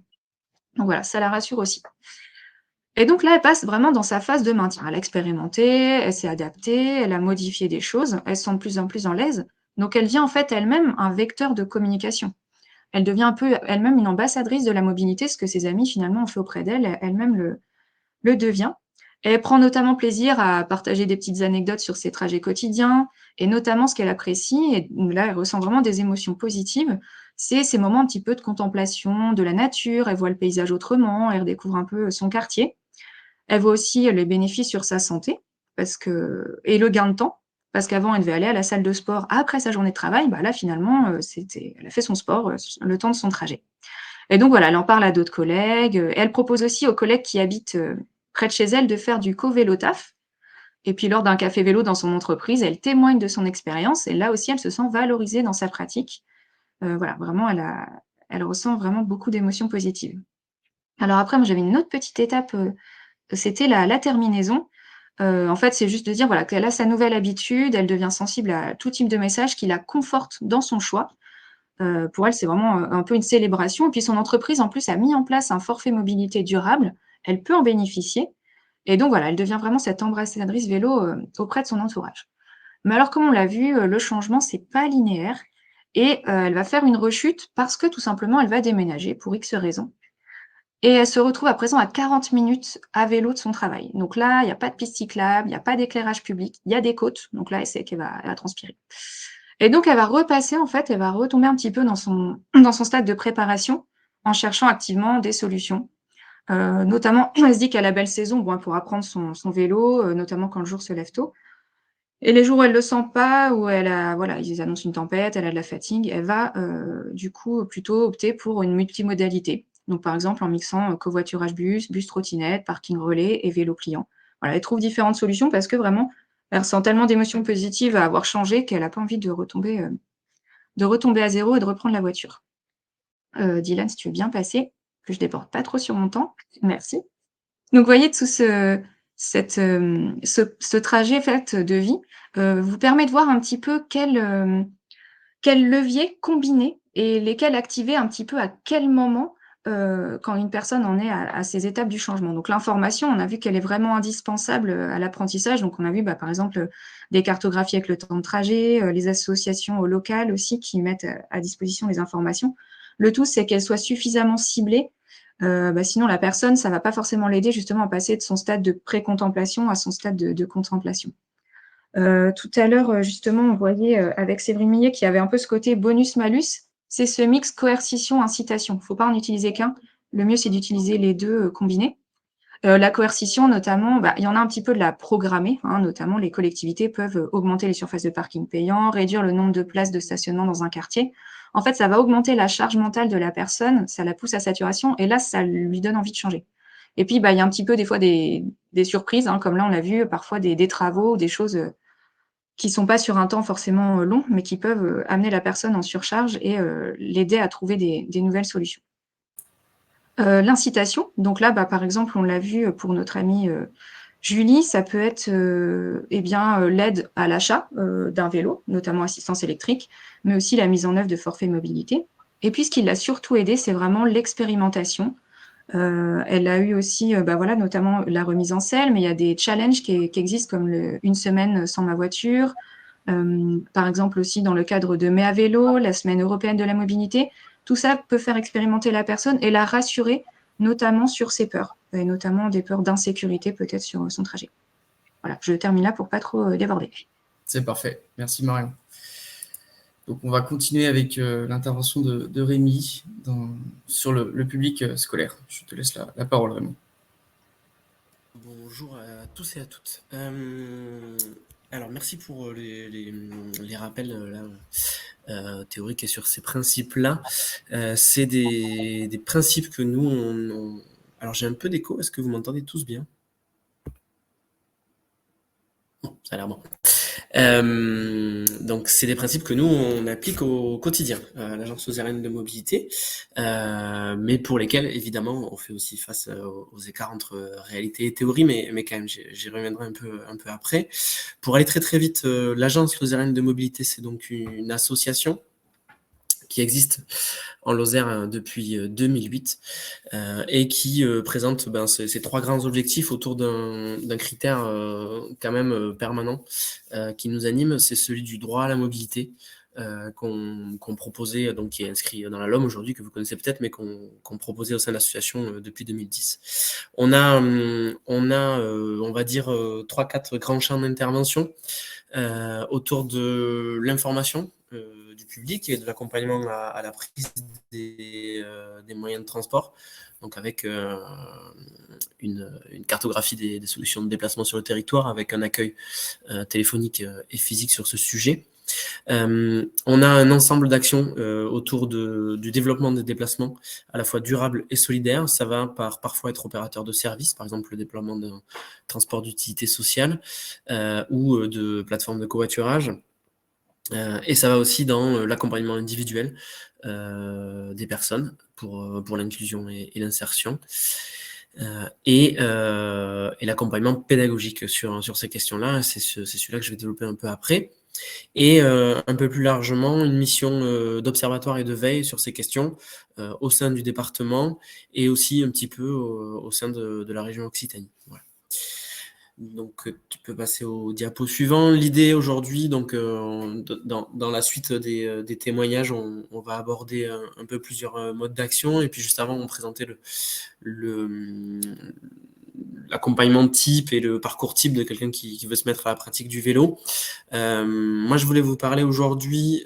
Donc voilà, ça la rassure aussi. Et donc là, elle passe vraiment dans sa phase de maintien. Elle a expérimenté, elle s'est adaptée, elle a modifié des choses, elle se sent de plus en plus en l'aise. Donc elle devient en fait elle-même un vecteur de communication. Elle devient un peu elle-même une ambassadrice de la mobilité, ce que ses amis finalement ont fait auprès d'elle, elle-même le devient. Et elle prend notamment plaisir à partager des petites anecdotes sur ses trajets quotidiens et notamment ce qu'elle apprécie, et là elle ressent vraiment des émotions positives, c'est ces moments un petit peu de contemplation de la nature, elle voit le paysage autrement, elle redécouvre un peu son quartier. Elle voit aussi les bénéfices sur sa santé parce que et le gain de temps, parce qu'avant elle devait aller à la salle de sport après sa journée de travail, bah là finalement, elle a fait son sport, le temps de son trajet. Et donc voilà, elle en parle à d'autres collègues, elle propose aussi aux collègues qui habitent, près de chez elle de faire du co-vélo taf et puis lors d'un café vélo dans son entreprise, elle témoigne de son expérience et là aussi elle se sent valorisée dans sa pratique. Voilà, vraiment elle ressent vraiment beaucoup d'émotions positives. Alors après moi j'avais une autre petite étape, c'était la terminaison. En fait, c'est juste de dire, voilà, qu'elle a sa nouvelle habitude, elle devient sensible à tout type de message qui la conforte dans son choix. Pour elle, c'est vraiment, un peu une célébration et puis son entreprise, en plus, a mis en place un forfait mobilité durable. Elle peut en bénéficier et donc voilà, elle devient vraiment cette ambassadrice vélo, auprès de son entourage. Mais alors, comme on l'a vu, le changement, c'est pas linéaire et elle va faire une rechute parce que, tout simplement, elle va déménager pour X raisons et elle se retrouve à présent à 40 minutes à vélo de son travail. Donc là, il y a pas de piste cyclable, il y a pas d'éclairage public, il y a des côtes, donc là, elle sait elle va transpirer. Et donc elle va repasser, en fait, elle va retomber un petit peu dans son dans son stade de préparation en cherchant activement des solutions. Notamment, elle se dit qu'à la belle saison, bon, elle pourra prendre son vélo, notamment quand le jour se lève tôt. Et les jours où elle le sent pas, où elle a voilà, ils annoncent une tempête, elle a de la fatigue, elle va, du coup, plutôt opter pour une multimodalité. Donc par exemple, en mixant, covoiturage bus, bus trottinette, parking relais et vélo client. Voilà, elle trouve différentes solutions parce que vraiment, elle ressent tellement d'émotions positives à avoir changé qu'elle a pas envie de retomber à zéro et de reprendre la voiture. Dylan, si tu veux bien passer, que je déborde pas trop sur mon temps. Merci. Donc, vous voyez, tout ce trajet fait de vie vous permet de voir un petit peu quels leviers combiner et lesquels activer un petit peu à quel moment quand une personne en est à ces étapes du changement. Donc, l'information, on a vu qu'elle est vraiment indispensable à l'apprentissage. Donc, on a vu, par exemple, des cartographies avec le temps de trajet, les associations locales aussi qui mettent à disposition les informations. Le tout, c'est qu'elles soient suffisamment ciblées sinon la personne, ça va pas forcément l'aider justement à passer de son stade de pré-contemplation à son stade de contemplation. Tout à l'heure, justement, on voyait, avec Séverine Millet qu'il y avait un peu ce côté bonus-malus. C'est ce mix coercition-incitation. Faut pas en utiliser qu'un. Le mieux, c'est d'utiliser les 2 combinés. La coercition notamment, il y en a un petit peu de la programmée, hein, notamment les collectivités peuvent, augmenter les surfaces de parking payants, réduire le nombre de places de stationnement dans un quartier. En fait, ça va augmenter la charge mentale de la personne, ça la pousse à saturation et là, ça lui donne envie de changer. Et puis, il y a un petit peu des fois des surprises, hein, comme là, on l'a vu, parfois des travaux, des choses, qui sont pas sur un temps forcément, long, mais qui peuvent, amener la personne en surcharge et l'aider à trouver des nouvelles solutions. L'incitation, donc là, par exemple, on l'a vu, pour notre amie, Julie, ça peut être, l'aide à l'achat, d'un vélo, notamment assistance électrique, mais aussi la mise en œuvre de forfaits mobilité. Et puis ce qui l'a surtout aidée, c'est vraiment l'expérimentation. Elle a eu aussi, notamment la remise en selle, mais il y a des challenges qui existent comme le 1 semaine sans ma voiture. Par exemple aussi dans le cadre de Mai à vélo, la semaine européenne de la mobilité. Tout ça peut faire expérimenter la personne et la rassurer, notamment sur ses peurs et notamment des peurs d'insécurité peut-être sur son trajet. Voilà, je termine là pour pas trop, déborder. C'est parfait. Merci Marion. Donc on va continuer avec l'intervention de Rémi sur le public scolaire. Je te laisse la parole, Rémi. Bonjour à tous et à toutes. Alors merci pour les rappels théoriques et sur ces principes-là. C'est des principes que nous, Alors j'ai un peu d'écho, est-ce que vous m'entendez tous bien? Bon, ça a l'air bon. Donc c'est des principes que nous on applique au quotidien à l'agence lozérienne de mobilité, mais pour lesquels évidemment on fait aussi face aux écarts entre réalité et théorie, mais quand même j'y reviendrai un peu après. Pour aller très très vite, l'agence lozérienne de mobilité, c'est donc une association qui existe en Lozère depuis 2008 et qui présente ces 3 grands objectifs autour d'un critère quand même permanent qui nous anime, c'est celui du droit à la mobilité qu'on proposait, donc qui est inscrit dans la LOM aujourd'hui, que vous connaissez peut-être, mais qu'on proposait au sein de l'association depuis 2010. On a, on va dire, 3-4 grands champs d'intervention autour de l'information du public et de l'accompagnement à la prise des moyens de transport, donc avec une cartographie des solutions de déplacement sur le territoire, avec un accueil téléphonique et physique sur ce sujet. On a un ensemble d'actions autour du développement des déplacements à la fois durables et solidaires. Ça va parfois être opérateur de services, par exemple le déploiement d'un transport d'utilité sociale ou de plateformes de covoiturage. Et ça va aussi dans l'accompagnement individuel des personnes pour l'inclusion et l'insertion. et l'accompagnement pédagogique sur ces questions-là. C'est celui-là que je vais développer un peu après. Et un peu plus largement, une mission d'observatoire et de veille sur ces questions au sein du département et aussi un petit peu au sein de la région Occitanie. Voilà. Donc, tu peux passer au diapo suivant. L'idée aujourd'hui, donc dans la suite des témoignages, on va aborder un peu plusieurs modes d'action. Et puis juste avant, on présentait l'accompagnement type et le parcours type de quelqu'un qui veut se mettre à la pratique du vélo. Moi, je voulais vous parler aujourd'hui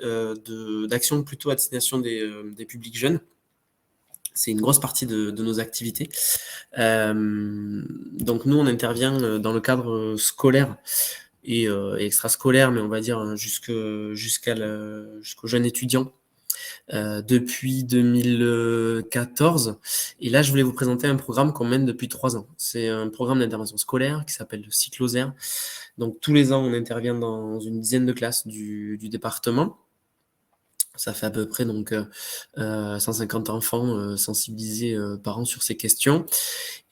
d'actions plutôt à destination des publics jeunes. C'est une grosse partie de nos activités. Donc nous, on intervient dans le cadre scolaire et extrascolaire, mais on va dire jusqu'aux jeunes étudiants depuis 2014. Et là, je voulais vous présenter un programme qu'on mène depuis 3 ans. C'est un programme d'intervention scolaire qui s'appelle le Cyclosaire. Donc tous les ans, on intervient dans une dizaine de classes du département. Ça fait à peu près donc 150 enfants sensibilisés par an sur ces questions.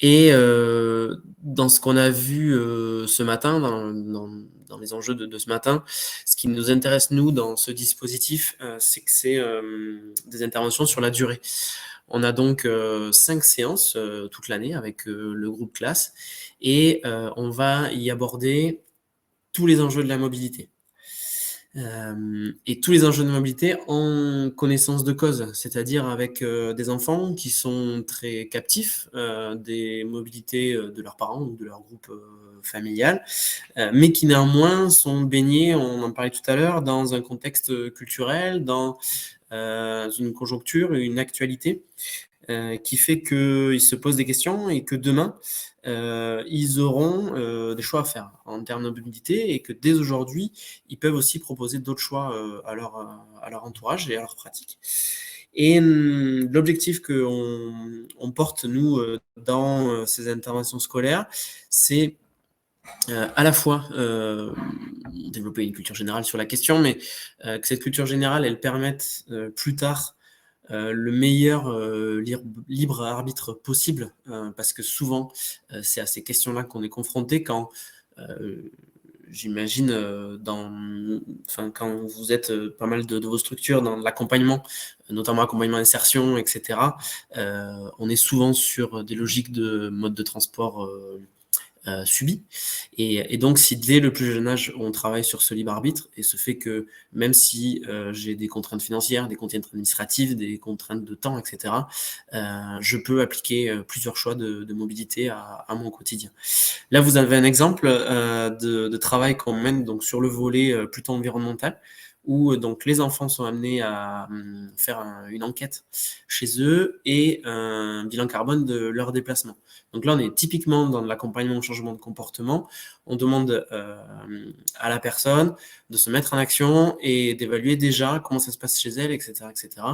Et dans ce qu'on a vu ce matin, dans les enjeux de ce matin, ce qui nous intéresse, nous, dans ce dispositif, c'est que c'est des interventions sur la durée. On a donc 5 séances toute l'année avec le groupe classe et on va y aborder tous les enjeux de la mobilité. Et tous les enjeux de mobilité en connaissance de cause, c'est-à-dire avec des enfants qui sont très captifs des mobilités de leurs parents ou de leur groupe familial, mais qui néanmoins sont baignés, on en parlait tout à l'heure, dans un contexte culturel, dans une conjoncture, une actualité qui fait qu'ils se posent des questions et que demain, ils auront des choix à faire en termes de mobilité et que dès aujourd'hui, ils peuvent aussi proposer d'autres choix à leur entourage et à leur pratique. Et l'objectif qu'on porte, nous, dans ces interventions scolaires, c'est à la fois développer une culture générale sur la question, mais que cette culture générale, elle permette plus tard le meilleur libre arbitre possible, parce que souvent, c'est à ces questions-là qu'on est confronté quand, j'imagine, quand vous êtes pas mal de vos structures dans l'accompagnement, notamment accompagnement insertion, etc., on est souvent sur des logiques de mode de transport subi. Et donc, si dès le plus jeune âge, on travaille sur ce libre arbitre, et ce fait que même si j'ai des contraintes financières, des contraintes administratives, des contraintes de temps, etc., je peux appliquer plusieurs choix de mobilité à mon quotidien. Là, vous avez un exemple de travail qu'on mène donc sur le volet plutôt environnemental, où donc les enfants sont amenés à faire une enquête chez eux et un bilan carbone de leur déplacement. Donc là, on est typiquement dans l'accompagnement au changement de comportement. On demande à la personne de se mettre en action et d'évaluer déjà comment ça se passe chez elle, etc., etc.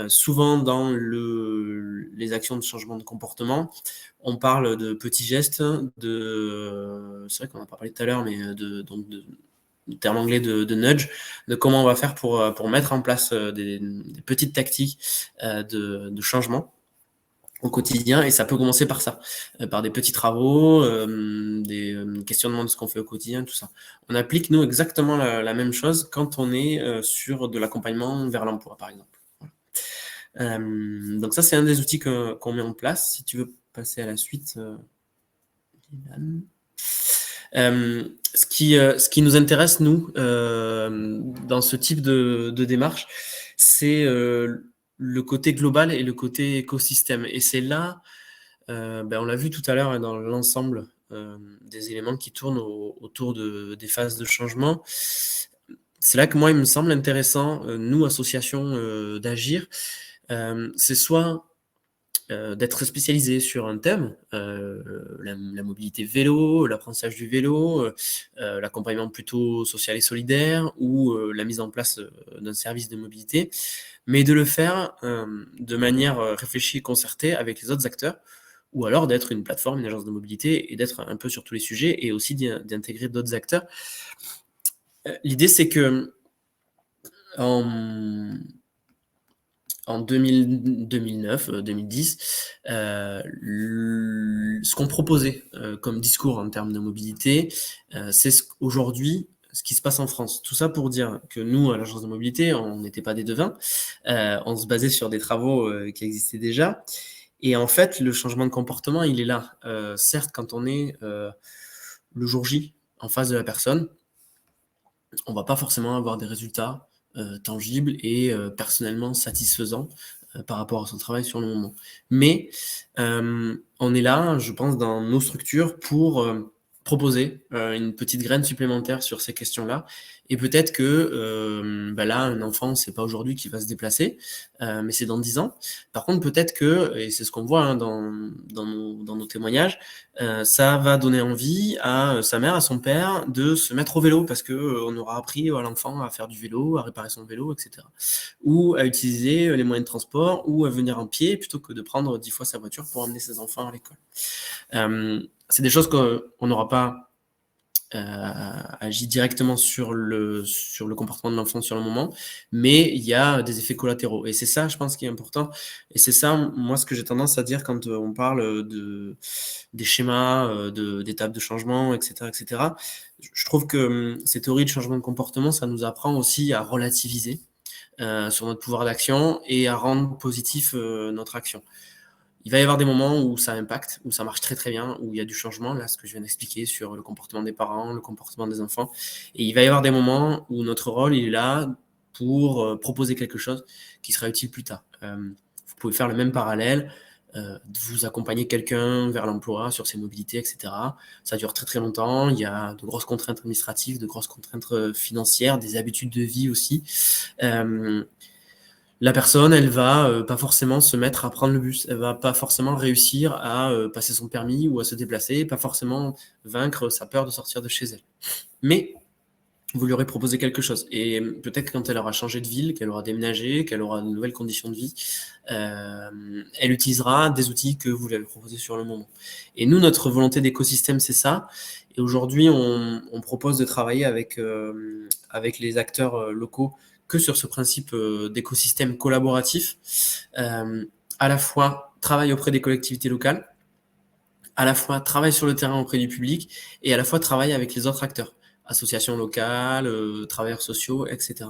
Souvent, dans les actions de changement de comportement, on parle de petits gestes, c'est vrai qu'on n'a pas parlé tout à l'heure, mais le terme anglais de nudge, de comment on va faire pour mettre en place des petites tactiques de changement au quotidien, et ça peut commencer par ça, par des petits travaux, des questionnements de ce qu'on fait au quotidien, tout ça. On applique, nous, exactement la même chose quand on est sur de l'accompagnement vers l'emploi, par exemple. Voilà. Donc ça, c'est un des outils qu'on met en place. Si tu veux passer à la suite, ce qui nous intéresse, nous, dans ce type de démarche, c'est le côté global et le côté écosystème. Et c'est là, on l'a vu tout à l'heure dans l'ensemble des éléments qui tournent autour des phases de changement. C'est là que moi, il me semble intéressant, nous, associations, d'agir. C'est soit d'être spécialisé sur un thème, la mobilité vélo, l'apprentissage du vélo, l'accompagnement plutôt social et solidaire ou la mise en place d'un service de mobilité, mais de le faire de manière réfléchie et concertée avec les autres acteurs, ou alors d'être une plateforme, une agence de mobilité et d'être un peu sur tous les sujets et aussi d'intégrer d'autres acteurs. L'idée, c'est que en 2009, 2010, ce qu'on proposait comme discours en termes de mobilité, c'est aujourd'hui ce qui se passe en France. Tout ça pour dire que nous, à l'agence de mobilité, on n'était pas des devins, on se basait sur des travaux qui existaient déjà. Et en fait, le changement de comportement, il est là. Certes, quand on est le jour J en face de la personne, on va pas forcément avoir des résultats tangibles et personnellement satisfaisants par rapport à son travail sur le moment. Mais on est là, je pense, dans nos structures pour proposer une petite graine supplémentaire sur ces questions-là. Et peut-être que là, un enfant, c'est pas aujourd'hui qu'il va se déplacer, mais c'est dans 10 ans. Par contre, peut-être que, et c'est ce qu'on voit dans nos témoignages, ça va donner envie à sa mère, à son père, de se mettre au vélo parce que on aura appris à l'enfant à faire du vélo, à réparer son vélo, etc. Ou à utiliser les moyens de transport, ou à venir en pied plutôt que de prendre 10 fois sa voiture pour emmener ses enfants à l'école. C'est des choses qu'on n'aura pas agit directement sur le comportement de l'enfant sur le moment, mais il y a des effets collatéraux. Et c'est ça, je pense, qui est important. Et c'est ça, moi, ce que j'ai tendance à dire quand on parle des schémas, d'étapes de changement, etc., etc. Je trouve que ces théories de changement de comportement, ça nous apprend aussi à relativiser sur notre pouvoir d'action et à rendre positif notre action. Il va y avoir des moments où ça impacte, où ça marche très très bien, où il y a du changement, là, ce que je viens d'expliquer sur le comportement des parents, le comportement des enfants. Et il va y avoir des moments où notre rôle, il est là pour proposer quelque chose qui sera utile plus tard. Vous pouvez faire le même parallèle, vous accompagner quelqu'un vers l'emploi sur ses mobilités, etc. Ça dure très très longtemps, il y a de grosses contraintes administratives, de grosses contraintes financières, des habitudes de vie aussi. La personne, elle va pas forcément se mettre à prendre le bus, elle va pas forcément réussir à passer son permis ou à se déplacer, pas forcément vaincre sa peur de sortir de chez elle. Mais vous lui aurez proposé quelque chose. Et peut-être quand elle aura changé de ville, qu'elle aura déménagé, qu'elle aura de nouvelles conditions de vie, elle utilisera des outils que vous lui avez proposés sur le moment. Et nous, notre volonté d'écosystème, c'est ça. Et aujourd'hui, on propose de travailler avec les acteurs locaux que sur ce principe d'écosystème collaboratif, à la fois travail auprès des collectivités locales, à la fois travail sur le terrain auprès du public, et à la fois travail avec les autres acteurs, associations locales, travailleurs sociaux, etc.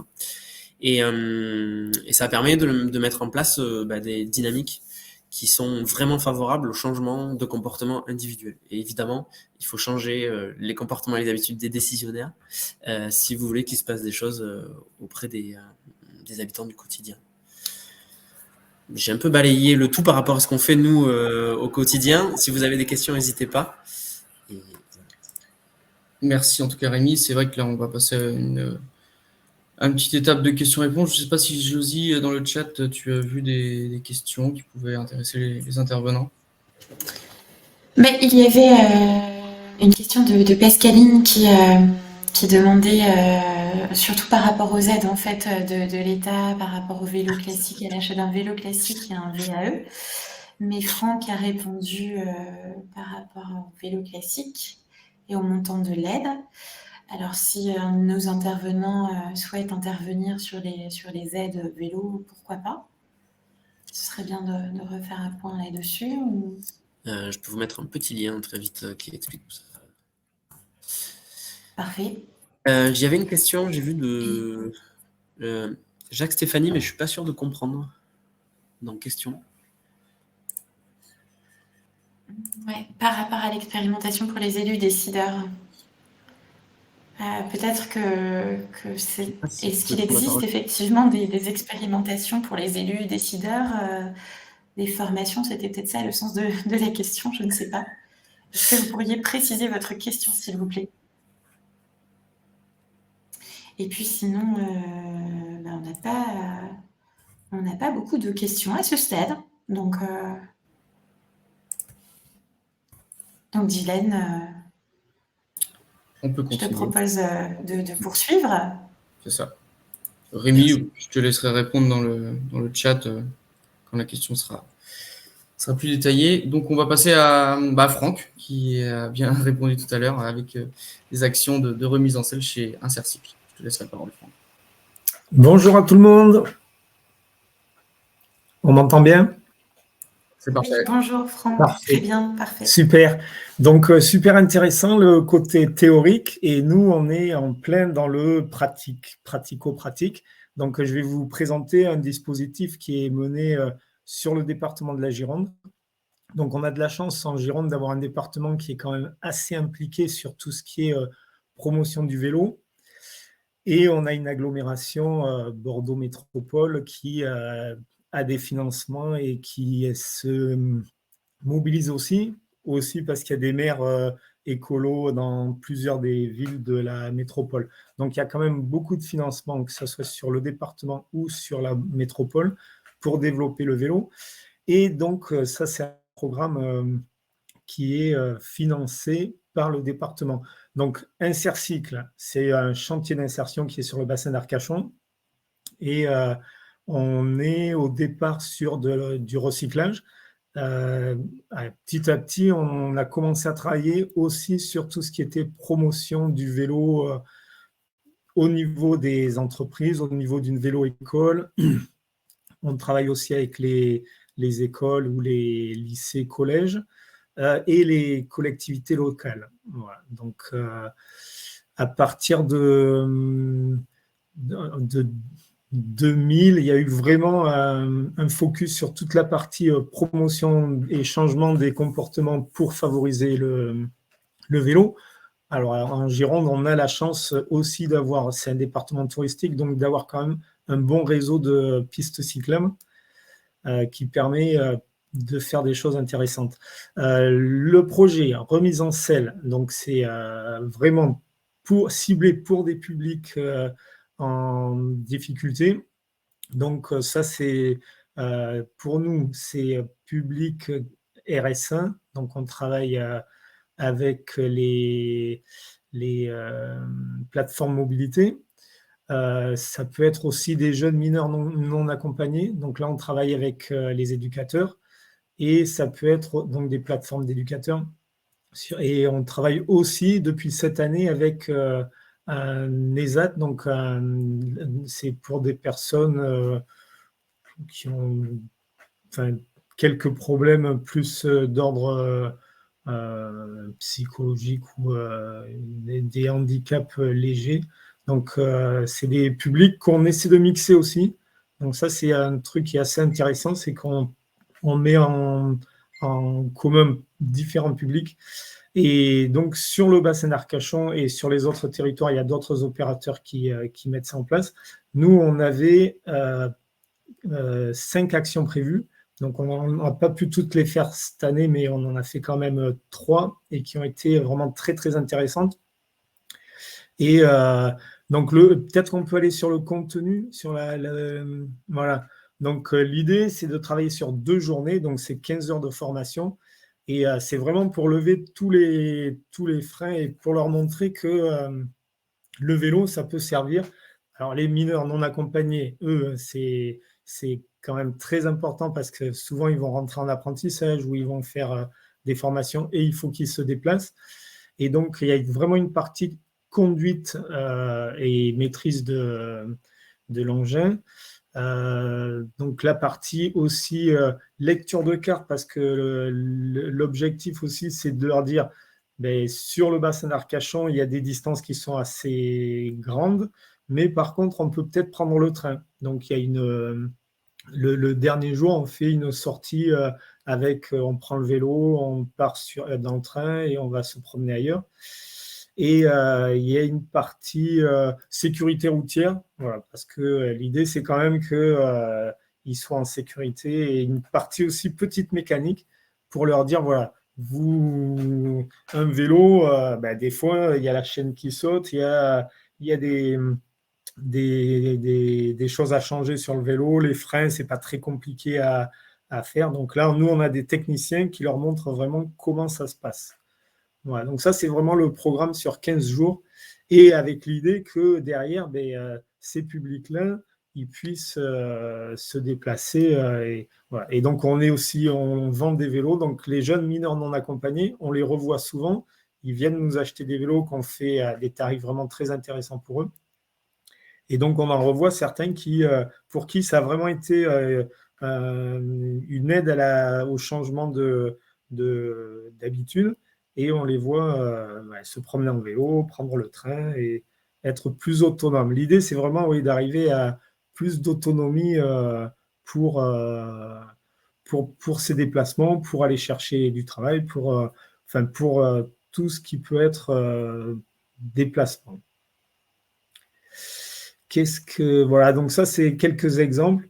Et ça permet de mettre en place des dynamiques qui sont vraiment favorables au changement de comportement individuel. Et évidemment, il faut changer les comportements et les habitudes des décisionnaires si vous voulez qu'il se passe des choses auprès des habitants du quotidien. J'ai un peu balayé le tout par rapport à ce qu'on fait, nous, au quotidien. Si vous avez des questions, n'hésitez pas. Et... Merci en tout cas, Rémi. C'est vrai que là, on va passer à une petite étape de questions-réponses. Je ne sais pas si, Josie, dans le chat, tu as vu des questions qui pouvaient intéresser les intervenants. Mais il y avait une question de Pascaline qui demandait, surtout par rapport aux aides en fait, de l'État, par rapport au vélo classique, à l'achat d'un vélo classique et un VAE. Mais Franck a répondu par rapport au vélo classique et au montant de l'aide. Alors, si nos intervenants souhaitent intervenir sur les aides vélo, pourquoi pas? Ce serait bien de refaire un point là-dessus. Ou... je peux vous mettre un petit lien très vite qui explique tout ça. Parfait. J'avais une question, j'ai vu de Jacques Stéphanie, mais je ne suis pas sûr de comprendre dans question. Ouais, par rapport à l'expérimentation pour les élus décideurs. Peut-être que c'est... Est-ce qu'il existe effectivement des expérimentations pour les élus décideurs, des formations? C'était peut-être ça le sens de la question, je ne sais pas. Est-ce que vous pourriez préciser votre question, s'il vous plaît? Et puis sinon, on n'a pas beaucoup de questions à ce stade. Donc Dylan... On peut continuer. Je te propose de poursuivre. C'est ça. Rémi, je te laisserai répondre dans le chat quand la question sera plus détaillée. Donc, on va passer à Franck, qui a bien répondu tout à l'heure avec des actions de remise en selle chez Insercycle. Je te laisse la parole, Franck. Bonjour à tout le monde. On m'entend bien? C'est Oui, parfait. bonjour Franck, Parfait. très bien, parfait. Super. Donc, super intéressant le côté théorique et nous, on est en plein dans le pratico-pratique. Donc, je vais vous présenter un dispositif qui est mené sur le département de la Gironde. Donc, on a de la chance en Gironde d'avoir un département qui est quand même assez impliqué sur tout ce qui est promotion du vélo. Et on a une agglomération Bordeaux Métropole qui a des financements et qui se mobilise aussi parce qu'il y a des maires écolos dans plusieurs des villes de la métropole. Donc, il y a quand même beaucoup de financements, que ce soit sur le département ou sur la métropole, pour développer le vélo. Et donc, ça, c'est un programme qui est financé par le département. Donc, Insercycle, c'est un chantier d'insertion qui est sur le bassin d'Arcachon. Et on est au départ sur du recyclage. Petit à petit, on a commencé à travailler aussi sur tout ce qui était promotion du vélo au niveau des entreprises, au niveau d'une vélo-école. On travaille aussi avec les écoles ou les lycées, collèges et les collectivités locales. Voilà. Donc, à partir de 2000, il y a eu vraiment un focus sur toute la partie promotion et changement des comportements pour favoriser le vélo. Alors, en Gironde, on a la chance aussi d'avoir, c'est un département touristique, donc d'avoir quand même un bon réseau de pistes cyclables qui permet de faire des choses intéressantes. Le projet remise en selle, donc c'est vraiment ciblé pour des publics en difficulté. Donc ça, c'est pour nous, c'est public RS1. Donc on travaille avec les plateformes mobilité. Ça peut être aussi des jeunes mineurs non accompagnés. Donc là, on travaille avec les éducateurs. Et ça peut être donc des plateformes d'éducateurs. Et on travaille aussi depuis cette année avec un ESAT. Donc c'est pour des personnes qui ont quelques problèmes plus d'ordre psychologique ou des handicaps légers. Donc, c'est des publics qu'on essaie de mixer aussi. Donc, ça, c'est un truc qui est assez intéressant, c'est qu'on met en commun différents publics. Et donc, sur le bassin d'Arcachon et sur les autres territoires, il y a d'autres opérateurs qui mettent ça en place. Nous, on avait 5 actions prévues. Donc, on n'a pas pu toutes les faire cette année, mais on en a fait quand même 3 et qui ont été vraiment très, très intéressantes. Et donc, peut-être qu'on peut aller sur le contenu, sur voilà. Donc, l'idée, c'est de travailler sur 2 journées, donc c'est 15 heures de formation. Et c'est vraiment pour lever tous les freins et pour leur montrer que le vélo, ça peut servir. Alors, les mineurs non accompagnés, eux, c'est quand même très important parce que souvent, ils vont rentrer en apprentissage ou ils vont faire des formations et il faut qu'ils se déplacent. Et donc, il y a vraiment une partie conduite et maîtrise de l'engin. Donc, la partie aussi lecture de cartes parce que l'objectif aussi, c'est de leur dire sur le bassin d'Arcachon, il y a des distances qui sont assez grandes, mais par contre, on peut peut-être prendre le train. Donc, il y a le dernier jour, on fait une sortie avec, on prend le vélo, on part dans le train et on va se promener ailleurs. Et il y a une partie sécurité routière, voilà, parce que l'idée, c'est quand même qu'ils soient en sécurité et une partie aussi petite mécanique pour leur dire, voilà, un vélo, des fois, il y a la chaîne qui saute, il y a des choses à changer sur le vélo, les freins, c'est pas très compliqué à faire. Donc là, nous, on a des techniciens qui leur montrent vraiment comment ça se passe. Voilà, donc ça, c'est vraiment le programme sur 15 jours et avec l'idée que derrière, ces publics-là, ils puissent se déplacer. Et, voilà. Et donc, on vend des vélos. Donc, les jeunes mineurs non accompagnés, on les revoit souvent. Ils viennent nous acheter des vélos qu'on fait à des tarifs vraiment très intéressants pour eux. Et donc, on en revoit certains pour qui ça a vraiment été une aide au changement d'habitude, et on les voit se promener en vélo, prendre le train et être plus autonomes. L'idée, c'est vraiment d'arriver à plus d'autonomie pour ces déplacements, pour aller chercher du travail, pour tout ce qui peut être déplacement. Voilà, donc ça, c'est quelques exemples.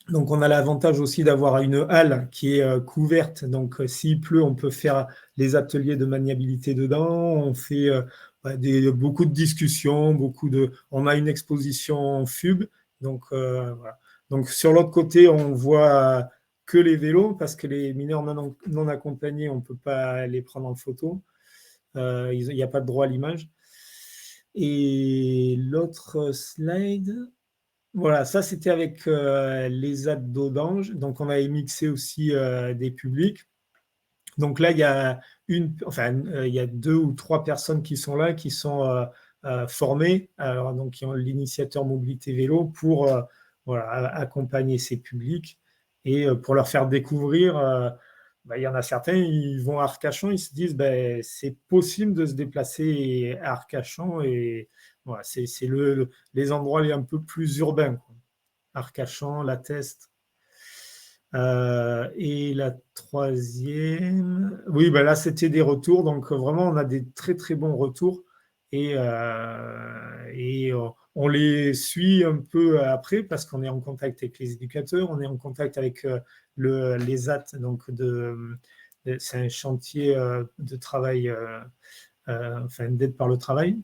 Donc, on a l'avantage aussi d'avoir une halle qui est couverte. Donc, s'il pleut, on peut faire les ateliers de maniabilité dedans. On fait beaucoup de discussions, on a une exposition FUB. Donc, voilà. Donc, sur l'autre côté, on voit que les vélos, parce que les mineurs non accompagnés, on ne peut pas les prendre en photo. Il n'y a pas de droit à l'image. Et l'autre slide, voilà, ça c'était avec les ados d'Ange. Donc on avait mixé aussi des publics. Donc là, il y a il y a 2 ou 3 personnes qui sont là, qui sont formées, alors, donc qui ont l'initiateur mobilité vélo pour accompagner ces publics et pour leur faire découvrir. Il y en a certains, ils vont à Arcachon, ils se disent c'est possible de se déplacer à Arcachon, et voilà, c'est les endroits les un peu plus urbains, quoi. Arcachon, La Teste. Et la troisième, oui, là c'était des retours, donc vraiment on a des très très bons retours, et on les suit un peu après parce qu'on est en contact avec les éducateurs, on est en contact avec les AT, donc c'est un chantier de travail, d'aide par le travail,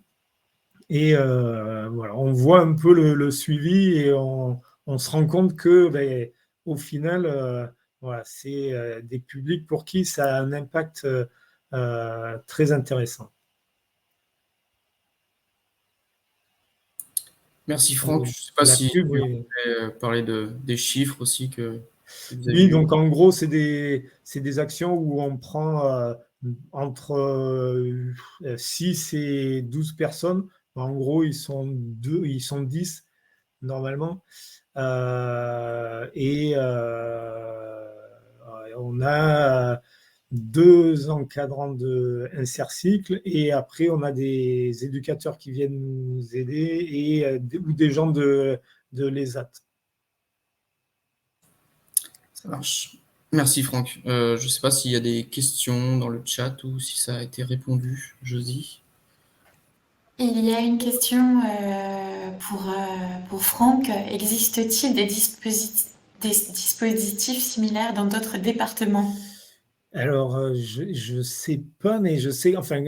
et voilà, on voit un peu le suivi, et on se rend compte que au final, voilà, c'est des publics pour qui ça a un impact très intéressant. Merci Franck. Je ne sais pas si pub, vous oui. voulez parler des chiffres aussi que vous avez Oui, eu. donc en gros, c'est des actions où on prend entre 6 et 12 personnes. En gros, ils sont 10 normalement. Et on a 2 encadrants de Insercycle, et après on a des éducateurs qui viennent nous aider, et ou des gens de l'ESAT. Ça marche. Merci Franck. Je ne sais pas s'il y a des questions dans le chat ou si ça a été répondu, Josie. Il y a une question pour Franck. Existe-t-il des dispositifs similaires dans d'autres départements? Alors, je ne sais pas, mais je sais, enfin,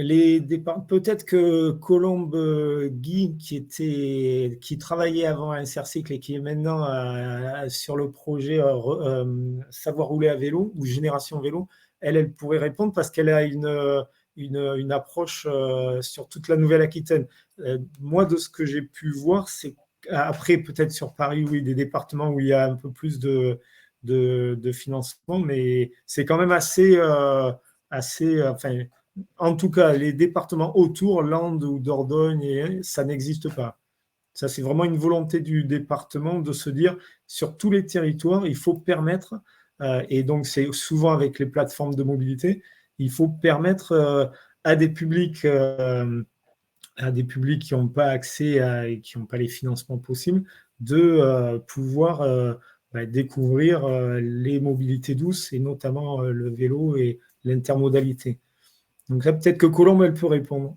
peut-être que Colombe Guy, qui travaillait avant à Insercycle et qui est maintenant sur le projet Savoir rouler à vélo ou Génération Vélo, elle pourrait répondre parce qu'elle a une approche sur toute la Nouvelle-Aquitaine. Moi, de ce que j'ai pu voir, c'est après, peut-être sur Paris, oui, des départements où il y a un peu plus de financement, mais c'est quand même assez, en tout cas, les départements autour, Landes ou Dordogne, ça n'existe pas. Ça, c'est vraiment une volonté du département de se dire, sur tous les territoires, il faut permettre, et donc c'est souvent avec les plateformes de mobilité, il faut permettre à des publics qui n'ont pas accès et qui n'ont pas les financements possibles, de pouvoir découvrir les mobilités douces, et notamment le vélo et l'intermodalité. Donc là, peut-être que Colombe, elle peut répondre.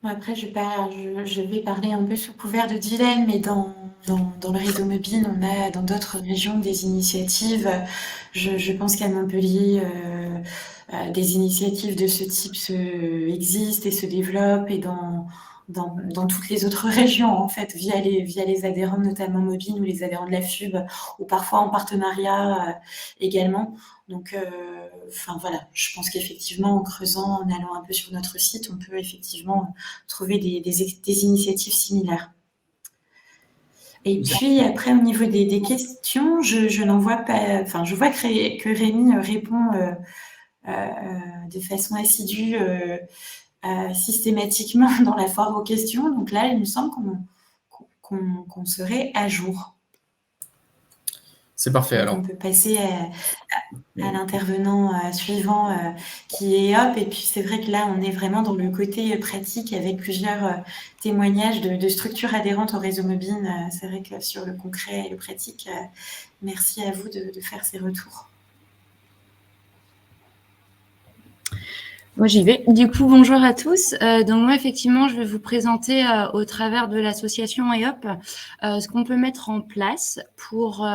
Après, je vais parler un peu sous couvert de dilemme, mais dans le réseau mobile, on a dans d'autres régions des initiatives. Je pense qu'à Montpellier, des initiatives de ce type existent et se développent, et dans toutes les autres régions, en fait, via les adhérents, notamment mobiles, ou les adhérents de la FUB, ou parfois en partenariat également. Donc, voilà, je pense qu'effectivement, en creusant, en allant un peu sur notre site, on peut effectivement trouver des initiatives similaires. Et puis après, au niveau des questions, je n'en vois pas. Enfin, je vois que Rémi répond de façon assidue, systématiquement dans la foire aux questions. Donc là, il me semble qu'on serait à jour. C'est parfait. Donc, Alors, on peut passer à l'intervenant suivant qui est EOP. Et puis, c'est vrai que là, on est vraiment dans le côté pratique avec plusieurs témoignages de structures adhérentes au réseau Mobine. C'est vrai que sur le concret et le pratique, merci à vous de faire ces retours. Moi, j'y vais. Du coup, bonjour à tous. Donc moi, effectivement, je vais vous présenter au travers de l'association EOP ce qu'on peut mettre en place pour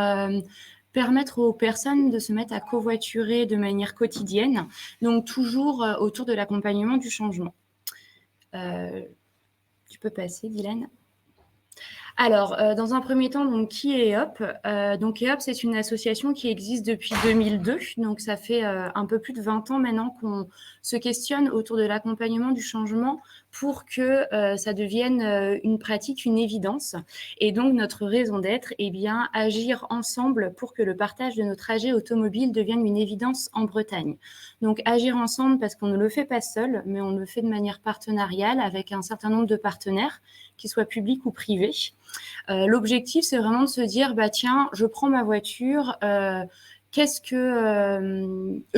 permettre aux personnes de se mettre à covoiturer de manière quotidienne, donc toujours autour de l'accompagnement du changement. Tu peux passer, Dylan. Alors, dans un premier temps, donc, qui est EOP ? Donc, EOP, c'est une association qui existe depuis 2002. Donc, ça fait un peu plus de 20 ans maintenant qu'on se questionne autour de l'accompagnement du changement pour que ça devienne une pratique, une évidence. Et donc, notre raison d'être, eh bien, agir ensemble pour que le partage de nos trajets automobiles devienne une évidence en Bretagne. Donc, agir ensemble parce qu'on ne le fait pas seul, mais on le fait de manière partenariale avec un certain nombre de partenaires, qu'ils soient publics ou privés. L'objectif, c'est vraiment de se dire, bah tiens, je prends ma voiture, je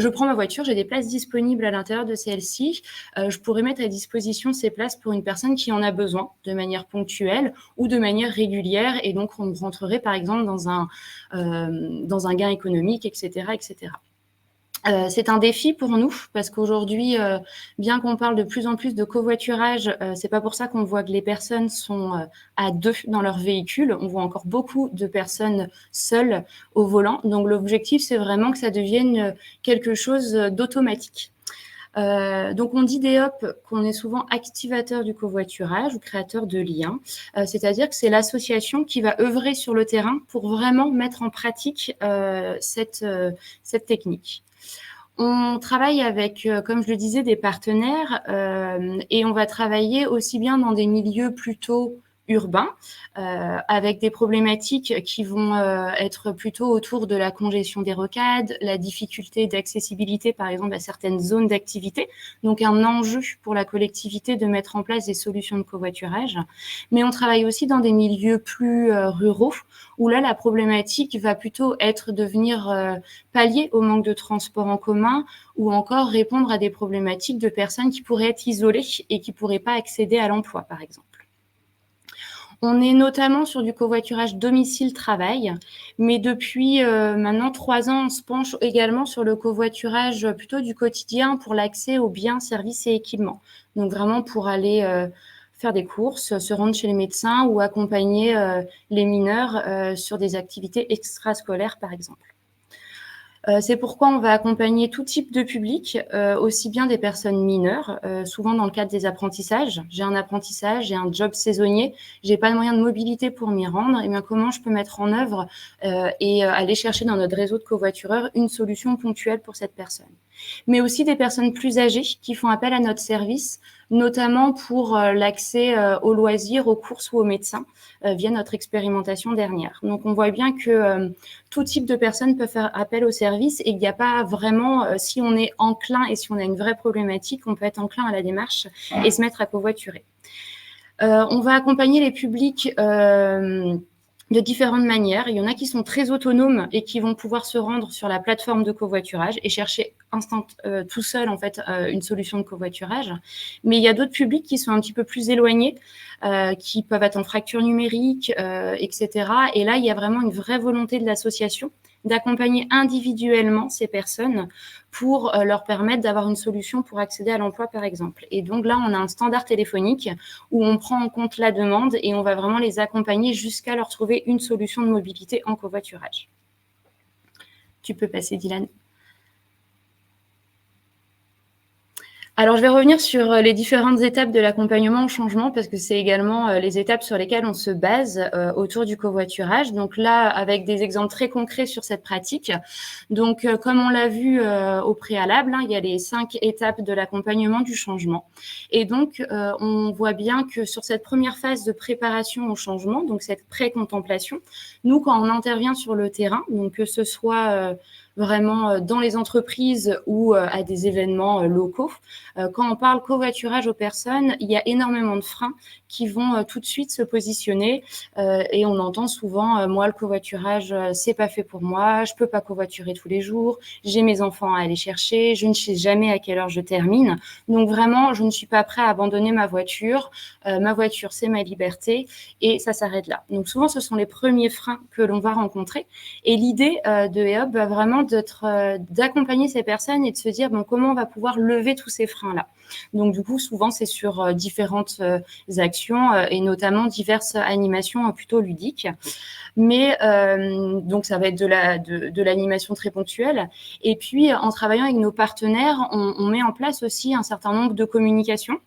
prends ma voiture, j'ai des places disponibles à l'intérieur de celle-ci, je pourrais mettre à disposition ces places pour une personne qui en a besoin de manière ponctuelle ou de manière régulière, et donc on rentrerait par exemple dans un gain économique, etc., etc. C'est un défi pour nous parce qu'aujourd'hui, bien qu'on parle de plus en plus de covoiturage, c'est pas pour ça qu'on voit que les personnes sont à deux dans leur véhicule. On voit encore beaucoup de personnes seules au volant. Donc l'objectif, c'est vraiment que ça devienne quelque chose d'automatique. Donc on dit d'EOP qu'on est souvent activateur du covoiturage ou créateur de liens, c'est-à-dire que c'est l'association qui va œuvrer sur le terrain pour vraiment mettre en pratique cette technique. On travaille avec, comme je le disais, des partenaires et on va travailler aussi bien dans des milieux plutôt urbains, avec des problématiques qui vont être plutôt autour de la congestion des rocades, la difficulté d'accessibilité, par exemple, à certaines zones d'activité, donc un enjeu pour la collectivité de mettre en place des solutions de covoiturage. Mais on travaille aussi dans des milieux plus ruraux, où là, la problématique va plutôt être de venir pallier au manque de transport en commun ou encore répondre à des problématiques de personnes qui pourraient être isolées et qui ne pourraient pas accéder à l'emploi, par exemple. On est notamment sur du covoiturage domicile-travail, mais depuis maintenant 3 ans, on se penche également sur le covoiturage plutôt du quotidien pour l'accès aux biens, services et équipements. Donc vraiment pour aller faire des courses, se rendre chez les médecins ou accompagner les mineurs sur des activités extrascolaires, par exemple. C'est pourquoi on va accompagner tout type de public, aussi bien des personnes mineures, souvent dans le cadre des apprentissages. J'ai un apprentissage, j'ai un job saisonnier, j'ai pas de moyen de mobilité pour m'y rendre, et bien comment je peux mettre en œuvre et aller chercher dans notre réseau de covoitureurs une solution ponctuelle pour cette personne. Mais aussi des personnes plus âgées qui font appel à notre service, notamment pour l'accès aux loisirs, aux courses ou aux médecins, via notre expérimentation dernière. Donc on voit bien que tout type de personnes peut faire appel au service et qu'il n'y a pas vraiment, si on est enclin et si on a une vraie problématique, on peut être enclin à la démarche et se mettre à covoiturer. On va accompagner les publics de différentes manières. Il y en a qui sont très autonomes et qui vont pouvoir se rendre sur la plateforme de covoiturage et chercher tout seul en fait une solution de covoiturage. Mais il y a d'autres publics qui sont un petit peu plus éloignés, qui peuvent être en fracture numérique, etc. Et là, il y a vraiment une vraie volonté de l'association d'accompagner individuellement ces personnes pour leur permettre d'avoir une solution pour accéder à l'emploi, par exemple. Et donc là, on a un standard téléphonique où on prend en compte la demande et on va vraiment les accompagner jusqu'à leur trouver une solution de mobilité en covoiturage. Tu peux passer, Dylan. Alors, je vais revenir sur les différentes étapes de l'accompagnement au changement parce que c'est également les étapes sur lesquelles on se base autour du covoiturage. Donc là, avec des exemples très concrets sur cette pratique. Donc, comme on l'a vu au préalable, il y a les 5 étapes de l'accompagnement du changement. Et donc, on voit bien que sur cette première phase de préparation au changement, donc cette pré-contemplation, nous, quand on intervient sur le terrain, donc que ce soit vraiment dans les entreprises ou à des événements locaux. Quand on parle covoiturage aux personnes, il y a énormément de freins qui vont tout de suite se positionner et on entend souvent moi le covoiturage c'est pas fait pour moi, je peux pas covoiturer tous les jours, j'ai mes enfants à aller chercher, je ne sais jamais à quelle heure je termine, donc vraiment je ne suis pas prêt à abandonner ma voiture c'est ma liberté et ça s'arrête là. Donc souvent ce sont les premiers freins que l'on va rencontrer et l'idée de EOB va vraiment d'accompagner ces personnes et de se dire bon, comment on va pouvoir lever tous ces freins-là. Donc du coup souvent c'est sur différentes actions et notamment diverses animations plutôt ludiques. Mais donc ça va être de l'animation très ponctuelle. Et puis en travaillant avec nos partenaires, on met en place aussi un certain nombre de communications.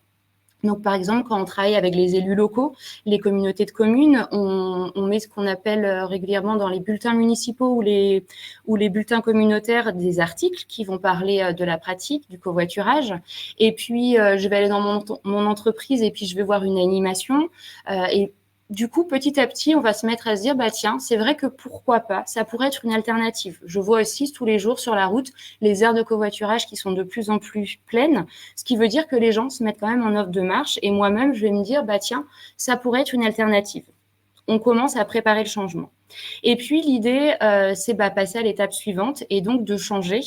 Donc, par exemple, quand on travaille avec les élus locaux, les communautés de communes, on met ce qu'on appelle régulièrement dans les bulletins municipaux ou les bulletins communautaires des articles qui vont parler de la pratique du covoiturage. Et puis, je vais aller dans mon entreprise et puis je vais voir une animation. Et du coup, petit à petit, on va se mettre à se dire, bah tiens, c'est vrai que pourquoi pas, ça pourrait être une alternative. Je vois aussi tous les jours sur la route les aires de covoiturage qui sont de plus en plus pleines, ce qui veut dire que les gens se mettent quand même en offre de marche. Et moi-même, je vais me dire, bah tiens, ça pourrait être une alternative. On commence à préparer le changement. Et puis, l'idée, c'est passer à l'étape suivante et donc de changer.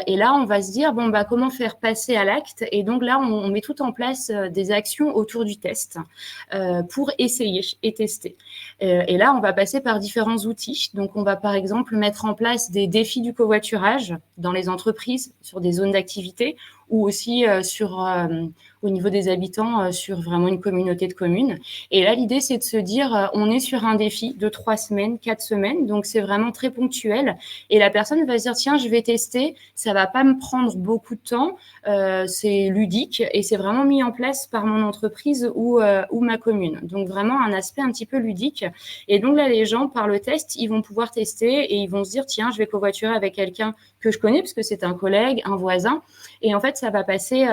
Et là, on va se dire, bon, comment faire passer à l'acte? Et donc là, on met tout en place des actions autour du test pour essayer et tester. Et là, on va passer par différents outils. Donc, on va par exemple mettre en place des défis du covoiturage dans les entreprises, sur des zones d'activité ou aussi au niveau des habitants sur vraiment une communauté de communes. Et là, l'idée, c'est de se dire, on est sur un défi de 3 semaines, 4 semaines, donc c'est vraiment très ponctuel. Et la personne va se dire, tiens, je vais tester, ça va pas me prendre beaucoup de temps, c'est ludique et c'est vraiment mis en place par mon entreprise ou ma commune. Donc vraiment un aspect un petit peu ludique. Et donc là, les gens, par le test, ils vont pouvoir tester et ils vont se dire, tiens, je vais covoiturer avec quelqu'un que je connais parce que c'est un collègue, un voisin. Et en fait, ça va passer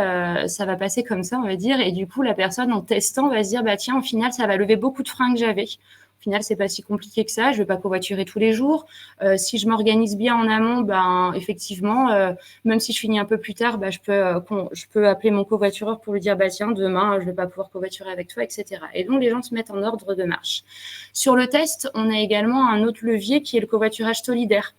comme ça, on va dire. Et du coup, la personne, en testant, va se dire, bah tiens, au final, ça va lever beaucoup de freins que j'avais. Au final, c'est pas si compliqué que ça. Je vais pas covoiturer tous les jours. Si je m'organise bien en amont, effectivement, même si je finis un peu plus tard, je peux appeler mon covoitureur pour lui dire, tiens, demain, je vais pas pouvoir covoiturer avec toi, etc. Et donc, les gens se mettent en ordre de marche. Sur le test, on a également un autre levier qui est le covoiturage solidaire.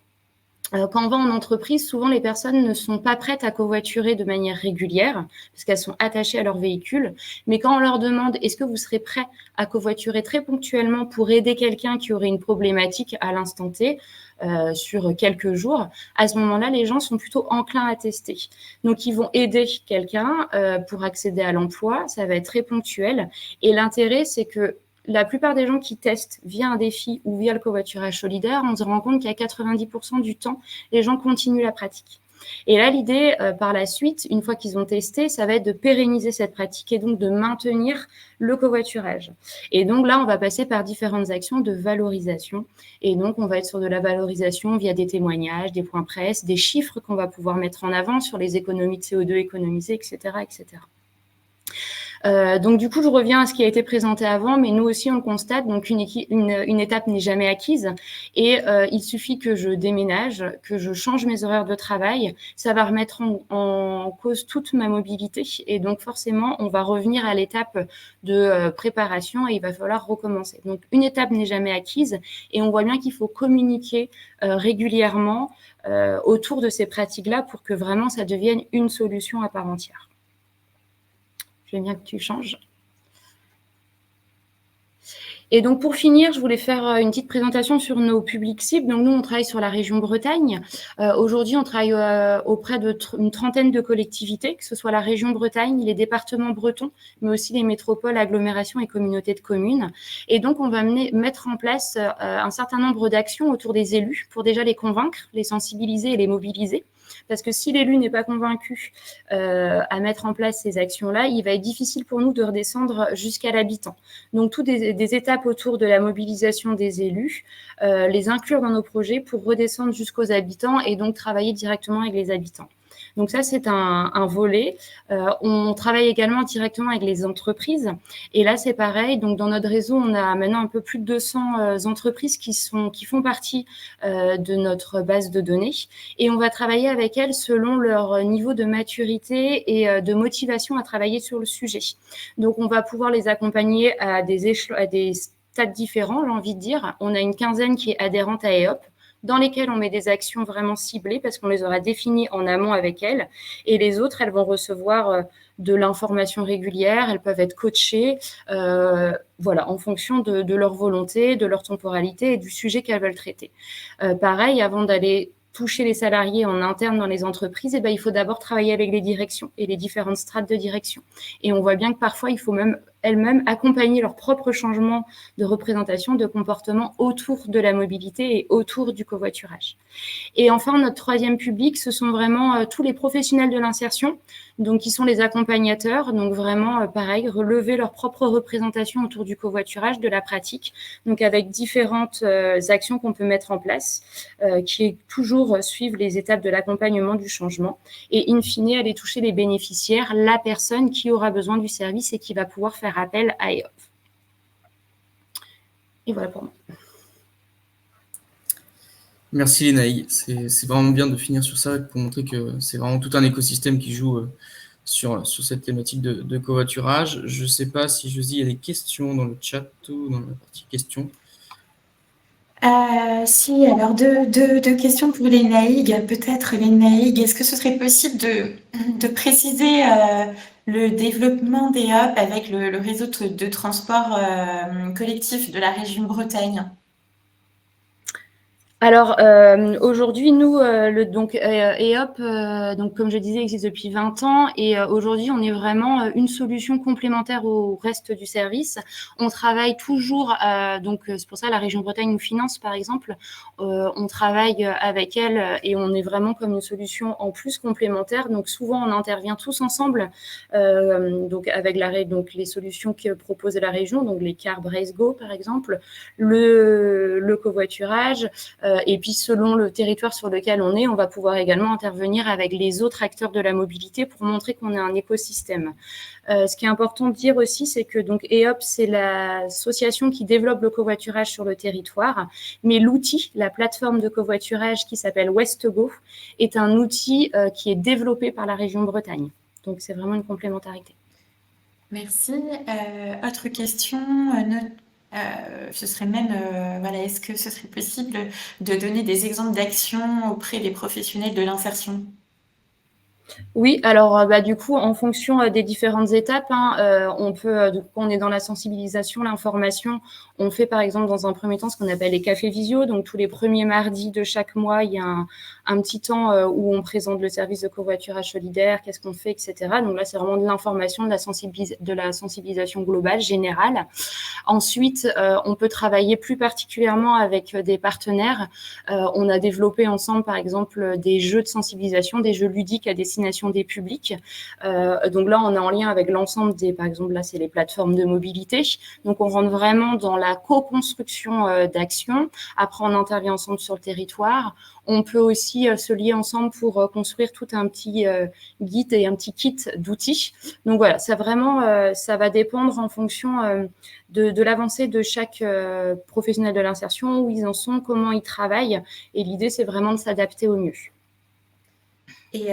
Quand on va en entreprise, souvent les personnes ne sont pas prêtes à covoiturer de manière régulière parce qu'elles sont attachées à leur véhicule. Mais quand on leur demande est-ce que vous serez prêt à covoiturer très ponctuellement pour aider quelqu'un qui aurait une problématique à l'instant T sur quelques jours, à ce moment-là, les gens sont plutôt enclins à tester. Donc, ils vont aider quelqu'un pour accéder à l'emploi. Ça va être très ponctuel. Et l'intérêt, c'est que la plupart des gens qui testent via un défi ou via le covoiturage solidaire, on se rend compte qu'à 90% du temps, les gens continuent la pratique. Et là, l'idée, par la suite, une fois qu'ils ont testé, ça va être de pérenniser cette pratique et donc de maintenir le covoiturage. Et donc là, on va passer par différentes actions de valorisation. Et donc, on va être sur de la valorisation via des témoignages, des points presse, des chiffres qu'on va pouvoir mettre en avant sur les économies de CO2 économisées, etc., etc. Donc du coup, je reviens à ce qui a été présenté avant, mais nous aussi on le constate. Donc une étape n'est jamais acquise et il suffit que je déménage, que je change mes horaires de travail, ça va remettre en cause toute ma mobilité et donc forcément on va revenir à l'étape de préparation et il va falloir recommencer. Donc une étape n'est jamais acquise et on voit bien qu'il faut communiquer régulièrement autour de ces pratiques-là pour que vraiment ça devienne une solution à part entière. Je veux bien que tu changes. Et donc, pour finir, je voulais faire une petite présentation sur nos publics cibles. Donc, nous, on travaille sur la région Bretagne. Aujourd'hui, on travaille auprès d'une trentaine de collectivités, que ce soit la région Bretagne, les départements bretons, mais aussi les métropoles, agglomérations et communautés de communes. Et donc, on va mettre en place un certain nombre d'actions autour des élus pour déjà les convaincre, les sensibiliser et les mobiliser. Parce que si l'élu n'est pas convaincu à mettre en place ces actions-là, il va être difficile pour nous de redescendre jusqu'à l'habitant. Donc, toutes des étapes autour de la mobilisation des élus, les inclure dans nos projets pour redescendre jusqu'aux habitants et donc travailler directement avec les habitants. Donc ça, c'est un volet. On travaille également directement avec les entreprises. Et là, c'est pareil. Donc, dans notre réseau, on a maintenant un peu plus de 200 entreprises qui font partie de notre base de données. Et on va travailler avec elles selon leur niveau de maturité et de motivation à travailler sur le sujet. Donc, on va pouvoir les accompagner à des stades différents, j'ai envie de dire. On a une quinzaine qui est adhérente à EOP, dans lesquelles on met des actions vraiment ciblées parce qu'on les aura définies en amont avec elles. Et les autres, elles vont recevoir de l'information régulière, elles peuvent être coachées en fonction de leur volonté, de leur temporalité et du sujet qu'elles veulent traiter. Pareil, avant d'aller toucher les salariés en interne dans les entreprises, il faut d'abord travailler avec les directions et les différentes strates de direction. Et on voit bien que parfois, il faut même elles-mêmes accompagner leur propre changement de représentation, de comportement autour de la mobilité et autour du covoiturage. Et enfin, notre troisième public, ce sont vraiment tous les professionnels de l'insertion, donc qui sont les accompagnateurs, donc vraiment, pareil, relever leur propre représentation autour du covoiturage, de la pratique, donc avec différentes actions qu'on peut mettre en place, qui est toujours suivre les étapes de l'accompagnement du changement et in fine, aller toucher les bénéficiaires, la personne qui aura besoin du service et qui va pouvoir faire appel à EOP. Et voilà pour moi. Merci Lénaï, c'est vraiment bien de finir sur ça pour montrer que c'est vraiment tout un écosystème qui joue sur cette thématique de covoiturage. Je ne sais pas si Josie, il y a des questions dans le chat ou dans la partie questions. Si, alors deux questions pour les Naïg. Peut-être les Naïg, est-ce que ce serait possible de préciser le développement des EOP avec le réseau de transport collectif de la région Bretagne? Alors, aujourd'hui, nous, EOP, donc, comme je disais, existe depuis 20 ans et aujourd'hui, on est vraiment une solution complémentaire au reste du service. On travaille toujours, donc c'est pour ça la région Bretagne nous finance, par exemple. On travaille avec elle et on est vraiment comme une solution en plus complémentaire. Donc, souvent, on intervient tous ensemble, donc avec les solutions que propose la région, donc les cars Brace Go, par exemple, le covoiturage. Et puis, selon le territoire sur lequel on est, on va pouvoir également intervenir avec les autres acteurs de la mobilité pour montrer qu'on est un écosystème. Ce qui est important de dire aussi, c'est que donc EOP, c'est l'association qui développe le covoiturage sur le territoire, mais l'outil, la plateforme de covoiturage qui s'appelle WestGo, est un outil qui est développé par la région Bretagne. Donc, c'est vraiment une complémentarité. Merci. Autre question, ce serait même, est-ce que ce serait possible de donner des exemples d'actions auprès des professionnels de l'insertion? Oui, alors du coup, en fonction des différentes étapes, on peut, quand on est dans la sensibilisation, l'information, on fait par exemple dans un premier temps ce qu'on appelle les cafés visio. Donc tous les premiers mardis de chaque mois, il y a un petit temps où on présente le service de covoiturage solidaire, qu'est-ce qu'on fait, etc. Donc là, c'est vraiment de l'information, de la sensibilisation globale, générale. Ensuite, on peut travailler plus particulièrement avec des partenaires. On a développé ensemble, par exemple, des jeux de sensibilisation, des jeux ludiques à destination des publics. Donc là, on est en lien avec l'ensemble par exemple, là, c'est les plateformes de mobilité. Donc, on rentre vraiment dans la co-construction d'actions. Après, on intervient ensemble sur le territoire. On peut aussi se lier ensemble pour construire tout un petit guide et un petit kit d'outils. Donc voilà, ça va dépendre en fonction de l'avancée de chaque professionnel de l'insertion, où ils en sont, comment ils travaillent. Et l'idée, c'est vraiment de s'adapter au mieux. Et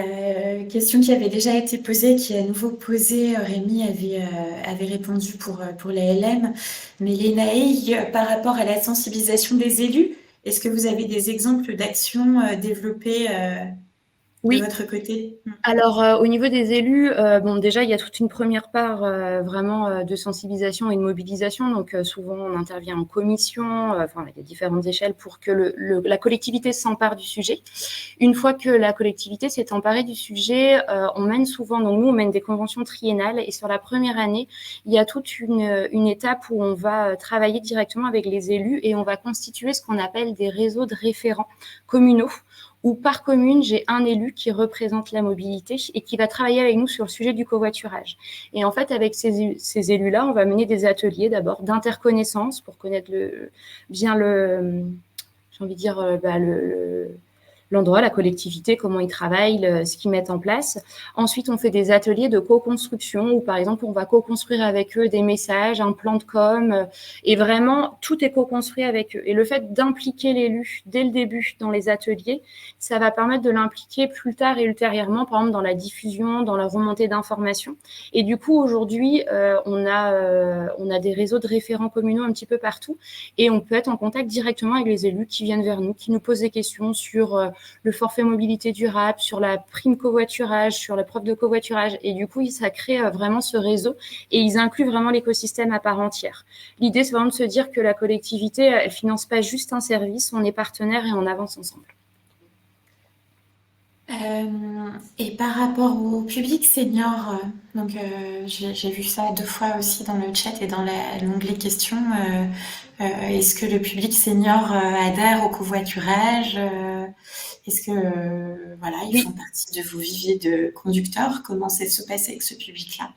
question qui avait déjà été posée, qui est à nouveau posée, Rémi avait répondu pour la LM, mais les NAEG, par rapport à la sensibilisation des élus, est-ce que vous avez des exemples d'actions développées de votre côté? Alors, au niveau des élus, déjà, il y a toute une première part vraiment de sensibilisation et de mobilisation. Donc, souvent, on intervient en commission, il y a différentes échelles pour que la collectivité s'empare du sujet. Une fois que la collectivité s'est emparée du sujet, on mène des conventions triennales. Et sur la première année, il y a toute une étape où on va travailler directement avec les élus et on va constituer ce qu'on appelle des réseaux de référents communaux, où par commune, j'ai un élu qui représente la mobilité et qui va travailler avec nous sur le sujet du covoiturage. Et en fait, avec ces élus-là, on va mener des ateliers d'abord d'interconnaissance pour connaître l'endroit, la collectivité, comment ils travaillent, ce qu'ils mettent en place. Ensuite, on fait des ateliers de co-construction où, par exemple, on va co-construire avec eux des messages, un plan de com, et vraiment, tout est co-construit avec eux. Et le fait d'impliquer l'élu dès le début dans les ateliers, ça va permettre de l'impliquer plus tard et ultérieurement, par exemple, dans la diffusion, dans la remontée d'informations. Et du coup, aujourd'hui, on a des réseaux de référents communaux un petit peu partout et on peut être en contact directement avec les élus qui viennent vers nous, qui nous posent des questions sur le forfait mobilité durable, sur la prime covoiturage, sur la preuve de covoiturage. Et du coup, ça crée vraiment ce réseau et ils incluent vraiment l'écosystème à part entière. L'idée, c'est vraiment de se dire que la collectivité, elle finance pas juste un service, on est partenaires et on avance ensemble. Et par rapport au public senior, donc j'ai vu ça 2 fois aussi dans le chat et dans l'onglet questions. Est-ce que le public senior adhère au covoiturage? Est-ce que voilà, ils font partie de vos viviers de conducteurs? Comment ça se passe avec ce public-là?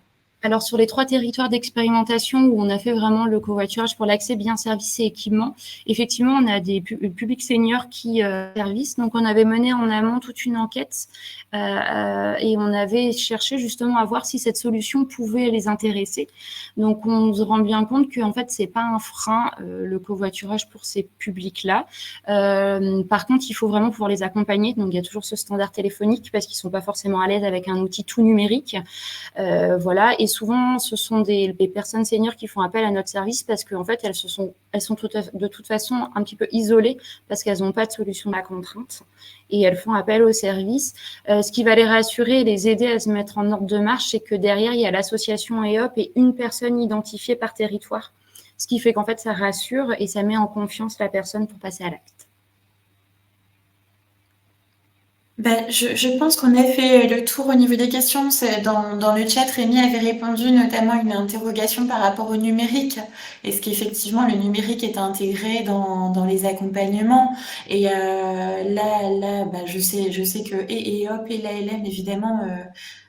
Alors, sur les 3 territoires d'expérimentation où on a fait vraiment le covoiturage pour l'accès biens, services et équipements, effectivement, on a des publics seniors qui servicent. Donc, on avait mené en amont toute une enquête et on avait cherché justement à voir si cette solution pouvait les intéresser. Donc, on se rend bien compte qu'en fait, c'est pas un frein, le covoiturage pour ces publics-là. Par contre, il faut vraiment pouvoir les accompagner. Donc, il y a toujours ce standard téléphonique parce qu'ils sont pas forcément à l'aise avec un outil tout numérique. Voilà. Et souvent, ce sont des personnes seniors qui font appel à notre service parce qu'en fait, elles sont de toute façon un petit peu isolées parce qu'elles n'ont pas de solution à la contrainte et elles font appel au service. Ce qui va les rassurer et les aider à se mettre en ordre de marche, c'est que derrière, il y a l'association EOP et une personne identifiée par territoire. Ce qui fait qu'en fait, ça rassure et ça met en confiance la personne pour passer à l'acte. Je pense qu'on a fait le tour au niveau des questions. Dans le chat, Rémi avait répondu notamment à une interrogation par rapport au numérique. Est-ce qu'effectivement le numérique est intégré dans les accompagnements? Et je sais que et EOP et l'ALM, évidemment,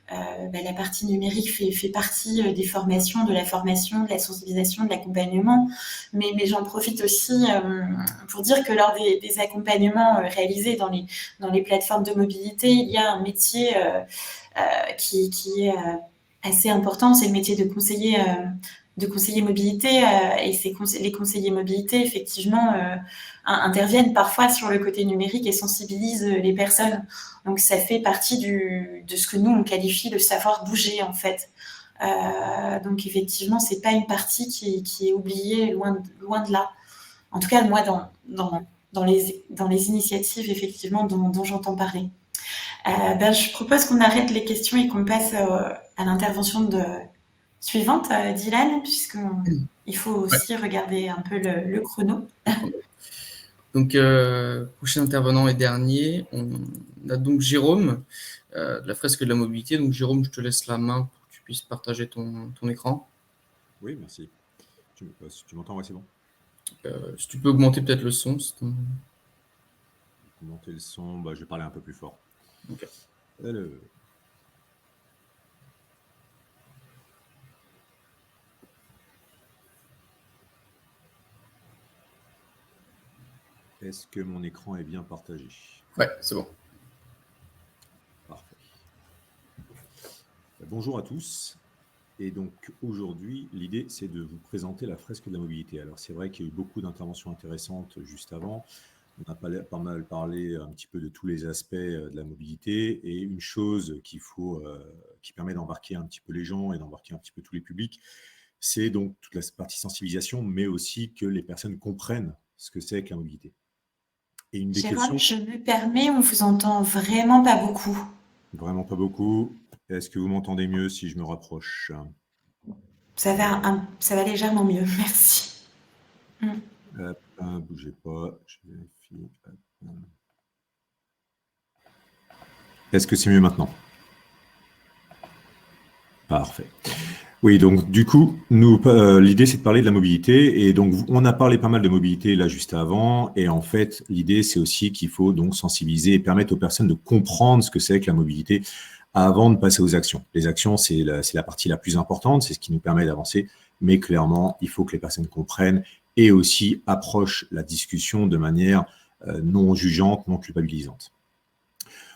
la partie numérique fait partie des formations, de la formation, de la sensibilisation, de l'accompagnement. Mais j'en profite aussi pour dire que lors des accompagnements réalisés dans les plateformes de mobilité, il y a un métier qui est assez important, c'est le métier de conseiller mobilité. Et les conseillers mobilité, effectivement, interviennent parfois sur le côté numérique et sensibilisent les personnes. Donc, ça fait partie de ce que nous, on qualifie de savoir bouger, en fait. Donc, effectivement, c'est pas une partie qui est oubliée, loin de là. En tout cas, moi, dans les initiatives, effectivement, dont j'entends parler. Je propose qu'on arrête les questions et qu'on passe à l'intervention suivante, Dylan, puisqu'il faut aussi regarder un peu le chrono. Donc, prochain intervenant et dernier, on a donc Jérôme, de la fresque de la mobilité. Donc, Jérôme, je te laisse la main pour que tu puisses partager ton écran. Oui, merci. Tu m'entends? Ouais, c'est bon. Si tu peux augmenter peut-être le son. Augmenter le son, je vais parler un peu plus fort. Ok. Est-ce que mon écran est bien partagé? Ouais, c'est bon. Parfait. Bonjour à tous. Et donc aujourd'hui, l'idée, c'est de vous présenter la fresque de la mobilité. Alors c'est vrai qu'il y a eu beaucoup d'interventions intéressantes juste avant. On a pas mal parlé un petit peu de tous les aspects de la mobilité. Et une chose qui permet d'embarquer un petit peu les gens et d'embarquer un petit peu tous les publics, c'est donc toute la partie sensibilisation, mais aussi que les personnes comprennent ce que c'est que la mobilité. Et une des Jérôme, questions... je me permets, on vous entend vraiment pas beaucoup. Vraiment pas beaucoup. Est-ce que vous m'entendez mieux si je me rapproche? Ça va légèrement mieux, merci. Bougez pas, je vérifie. Est-ce que c'est mieux maintenant? Parfait. Oui, donc du coup, l'idée c'est de parler de la mobilité et donc on a parlé pas mal de mobilité là juste avant et en fait l'idée c'est aussi qu'il faut donc sensibiliser et permettre aux personnes de comprendre ce que c'est que la mobilité avant de passer aux actions. Les actions c'est la partie la plus importante, c'est ce qui nous permet d'avancer, mais clairement il faut que les personnes comprennent et aussi approchent la discussion de manière non jugeante, non culpabilisante.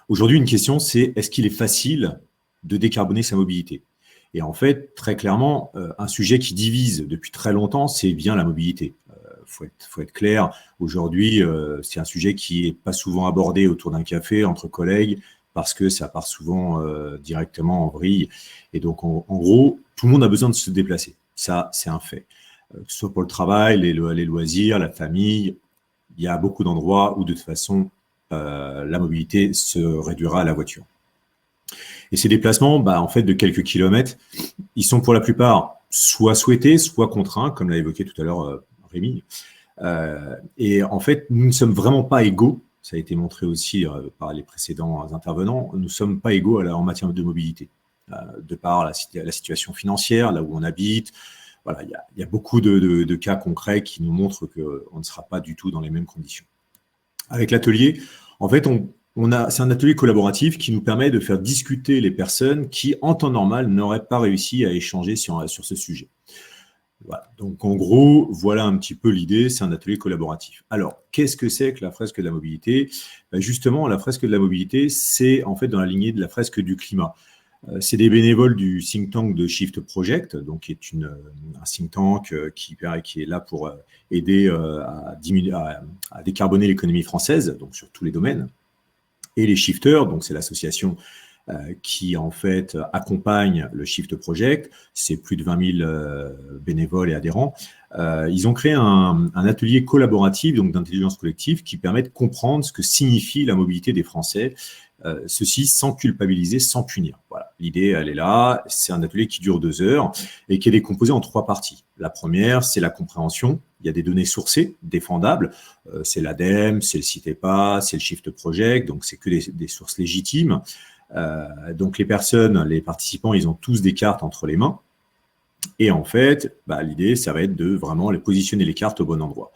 Aujourd'hui, une question, c'est est-ce qu'il est facile de décarboner sa mobilité? Et en fait, très clairement, un sujet qui divise depuis très longtemps, c'est bien la mobilité. Faut être clair, aujourd'hui, c'est un sujet qui n'est pas souvent abordé autour d'un café, entre collègues, parce que ça part souvent directement en vrille. Et donc, en gros, tout le monde a besoin de se déplacer. Ça, c'est un fait. Que ce soit pour le travail, les loisirs, la famille, il y a beaucoup d'endroits où, de toute façon, la mobilité se réduira à la voiture. Et ces déplacements, en fait, de quelques kilomètres, ils sont pour la plupart soit souhaités, soit contraints, comme l'a évoqué tout à l'heure Rémi. Et en fait, nous ne sommes vraiment pas égaux. Ça a été montré aussi par les précédents intervenants. Nous ne sommes pas égaux en matière de mobilité, de par la situation financière, là où on habite. Voilà, il y a beaucoup de cas concrets qui nous montrent qu'on ne sera pas du tout dans les mêmes conditions. Avec l'atelier, en fait, c'est un atelier collaboratif qui nous permet de faire discuter les personnes qui, en temps normal, n'auraient pas réussi à échanger sur ce sujet. Voilà. Donc, en gros, voilà un petit peu l'idée, c'est un atelier collaboratif. Alors, qu'est-ce que c'est que la fresque de la mobilité? Justement, la fresque de la mobilité, c'est en fait dans la lignée de la fresque du climat. C'est des bénévoles du think tank de Shift Project, donc qui est un think tank qui est là pour aider à décarboner l'économie française, donc sur tous les domaines. Et les shifters, donc c'est l'association qui en fait accompagne le Shift Project, c'est plus de 20 000 bénévoles et adhérents. Ils ont créé un atelier collaboratif, donc d'intelligence collective, qui permet de comprendre ce que signifie la mobilité des Français, ceci sans culpabiliser, sans punir. Voilà, l'idée, elle est là. C'est un atelier qui dure 2 heures et qui est décomposé en 3 parties. La première, c'est la compréhension. Il y a des données sourcées, défendables. C'est l'ADEME, c'est le CITEPA, c'est le Shift Project, donc c'est que des sources légitimes. Donc les participants, ils ont tous des cartes entre les mains. Et en fait, l'idée, ça va être de vraiment les positionner les cartes au bon endroit.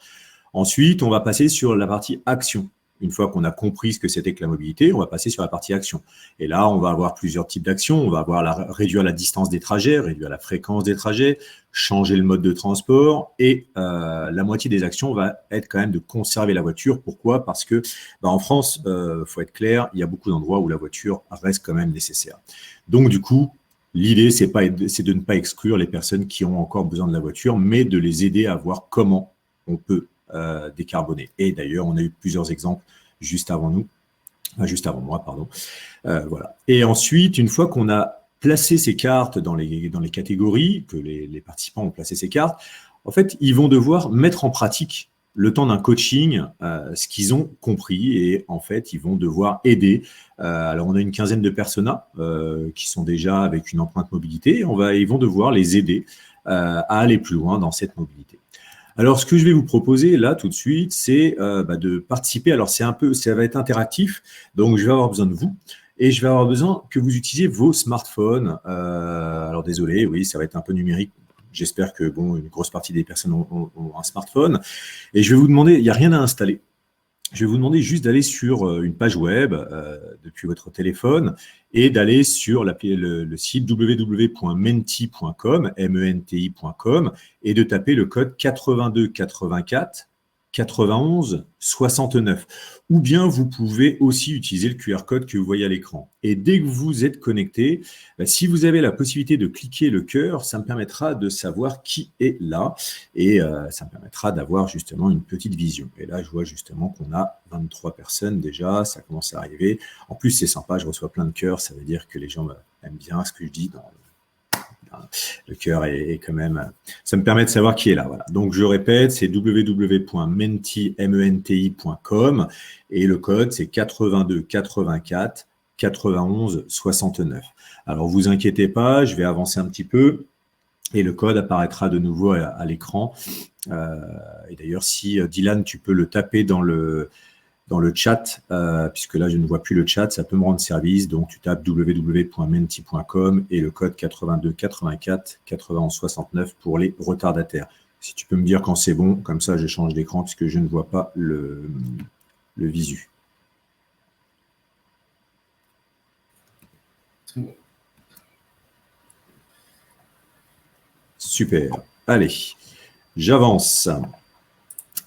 Ensuite, on va passer sur la partie action. Une fois qu'on a compris ce que c'était que la mobilité, on va passer sur la partie action. Et là, on va avoir plusieurs types d'actions. On va avoir réduire la distance des trajets, réduire la fréquence des trajets, changer le mode de transport. Et la moitié des actions va être quand même de conserver la voiture. Pourquoi? Parce que en France, faut être clair, il y a beaucoup d'endroits où la voiture reste quand même nécessaire. Donc du coup, l'idée, c'est de ne pas exclure les personnes qui ont encore besoin de la voiture, mais de les aider à voir comment on peut décarboner. Et d'ailleurs, on a eu plusieurs exemples juste avant moi, pardon. Voilà. Et ensuite, une fois qu'on a placé ces cartes dans les catégories, que les participants ont placé ces cartes, en fait, ils vont devoir mettre en pratique le temps d'un coaching, ce qu'ils ont compris, et en fait, ils vont devoir aider. Alors, on a une quinzaine de personas qui sont déjà avec une empreinte mobilité, ils vont devoir les aider à aller plus loin dans cette mobilité. Alors, ce que je vais vous proposer là tout de suite, c'est de participer. Alors, ça va être interactif, donc je vais avoir besoin de vous et je vais avoir besoin que vous utilisiez vos smartphones. Alors, désolé, oui, ça va être un peu numérique. J'espère que une grosse partie des personnes ont un smartphone. Et je vais vous demander, il n'y a rien à installer. Je vais vous demander juste d'aller sur une page web depuis votre téléphone et d'aller sur le site www.menti.com, menti.com, et de taper le code 82 84 91 69. Ou bien vous pouvez aussi utiliser le QR code que vous voyez à l'écran. Et dès que vous êtes connecté, si vous avez la possibilité de cliquer le cœur, ça me permettra de savoir qui est là et ça me permettra d'avoir justement une petite vision. Et là, je vois justement qu'on a 23 personnes déjà, ça commence à arriver. En plus, c'est sympa, je reçois plein de cœurs, ça veut dire que les gens aiment bien ce que je dis. Le cœur est quand même... Ça me permet de savoir qui est là. Voilà. Donc, je répète, c'est www.menti.com et le code, c'est 82 84 91 69. Alors, vous inquiétez pas, je vais avancer un petit peu et le code apparaîtra de nouveau à l'écran. Et d'ailleurs, si Dylan, tu peux le taper dans le chat, puisque là, je ne vois plus le chat, ça peut me rendre service. Donc, tu tapes www.menti.com et le code 82 84 91 69 pour les retardataires. Si tu peux me dire quand c'est bon, comme ça, je change d'écran puisque je ne vois pas le visu. C'est bon. Super. Allez, j'avance.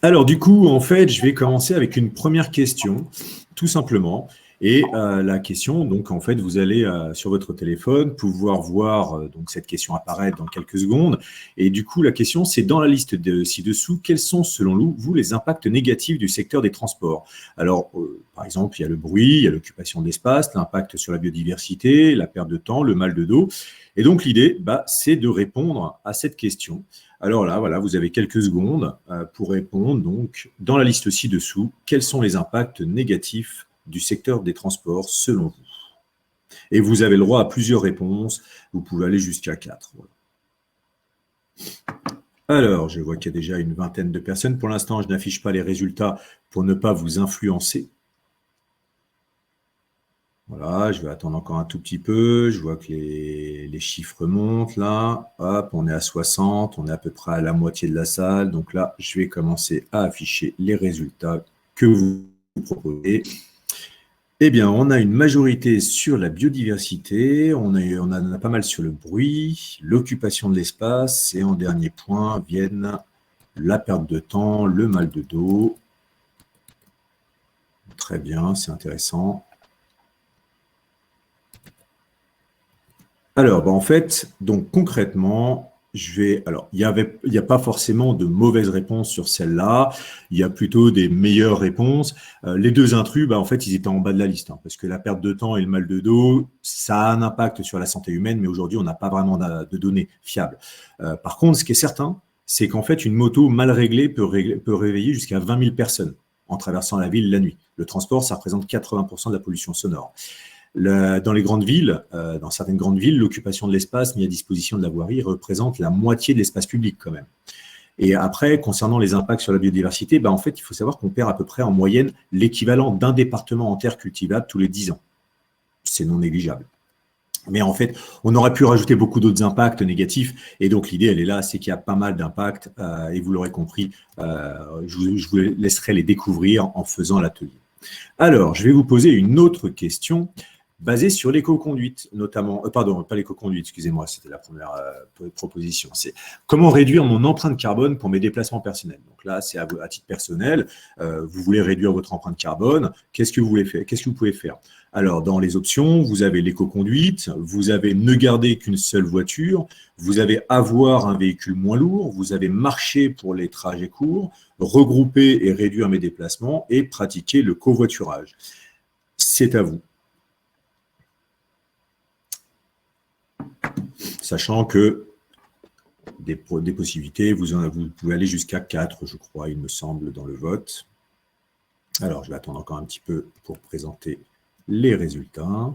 Alors, du coup, en fait, je vais commencer avec une première question, tout simplement. Et la question, donc en fait, vous allez sur votre téléphone pouvoir voir donc cette question apparaître dans quelques secondes. Et du coup, la question, c'est dans la liste ci-dessous, quels sont selon vous les impacts négatifs du secteur des transports? Alors, par exemple, il y a le bruit, il y a l'occupation de l'espace, l'impact sur la biodiversité, la perte de temps, le mal de dos. Et donc l'idée, c'est de répondre à cette question. Alors là, voilà, vous avez quelques secondes pour répondre. Donc, dans la liste ci-dessous, quels sont les impacts négatifs du secteur des transports selon vous? Et vous avez le droit à plusieurs réponses. Vous pouvez aller jusqu'à 4. Voilà. Alors, je vois qu'il y a déjà une vingtaine de personnes. Pour l'instant, je n'affiche pas les résultats pour ne pas vous influencer. Voilà, je vais attendre encore un tout petit peu. Je vois que les chiffres montent là. Hop, on est à 60. On est à peu près à la moitié de la salle. Donc là, je vais commencer à afficher les résultats que vous proposez. Eh bien, on a une majorité sur la biodiversité, on en a pas mal sur le bruit, l'occupation de l'espace, et en dernier point viennent la perte de temps, le mal de dos. Très bien, c'est intéressant. Alors, en fait, donc concrètement, alors, il y a pas forcément de mauvaises réponses sur celle-là. Il y a plutôt des meilleures réponses. Les deux intrus, en fait, ils étaient en bas de la liste, parce que la perte de temps et le mal de dos, ça a un impact sur la santé humaine, mais aujourd'hui, on n'a pas vraiment de données fiables. Par contre, ce qui est certain, c'est qu'en fait, une moto mal réglée peut réveiller jusqu'à 20 000 personnes en traversant la ville la nuit. Le transport, ça représente 80% de la pollution sonore. Dans les grandes villes, dans certaines grandes villes, l'occupation de l'espace mis à disposition de la voirie représente la moitié de l'espace public quand même. Et après, concernant les impacts sur la biodiversité, en fait, il faut savoir qu'on perd à peu près en moyenne l'équivalent d'un département en terre cultivable tous les 10 ans. C'est non négligeable. Mais en fait, on aurait pu rajouter beaucoup d'autres impacts négatifs. Et donc, l'idée, elle est là, c'est qu'il y a pas mal d'impacts. Et vous l'aurez compris, je vous laisserai les découvrir en faisant l'atelier. Alors, je vais vous poser une autre question basée sur l'éco-conduite, notamment, pardon, pas l'éco-conduite, excusez-moi, c'était la première proposition. C'est comment réduire mon empreinte carbone pour mes déplacements personnels. Donc là, c'est à titre personnel. Vous voulez réduire votre empreinte carbone. Qu'est-ce que vous voulez faire? Qu'est-ce que vous pouvez faire? Alors, dans les options, vous avez l'éco-conduite, vous avez ne garder qu'une seule voiture, vous avez avoir un véhicule moins lourd, vous avez marcher pour les trajets courts, regrouper et réduire mes déplacements et pratiquer le covoiturage. C'est à vous. Sachant que des possibilités, vous pouvez aller jusqu'à 4, je crois, il me semble, dans le vote. Alors, je vais attendre encore un petit peu pour présenter les résultats.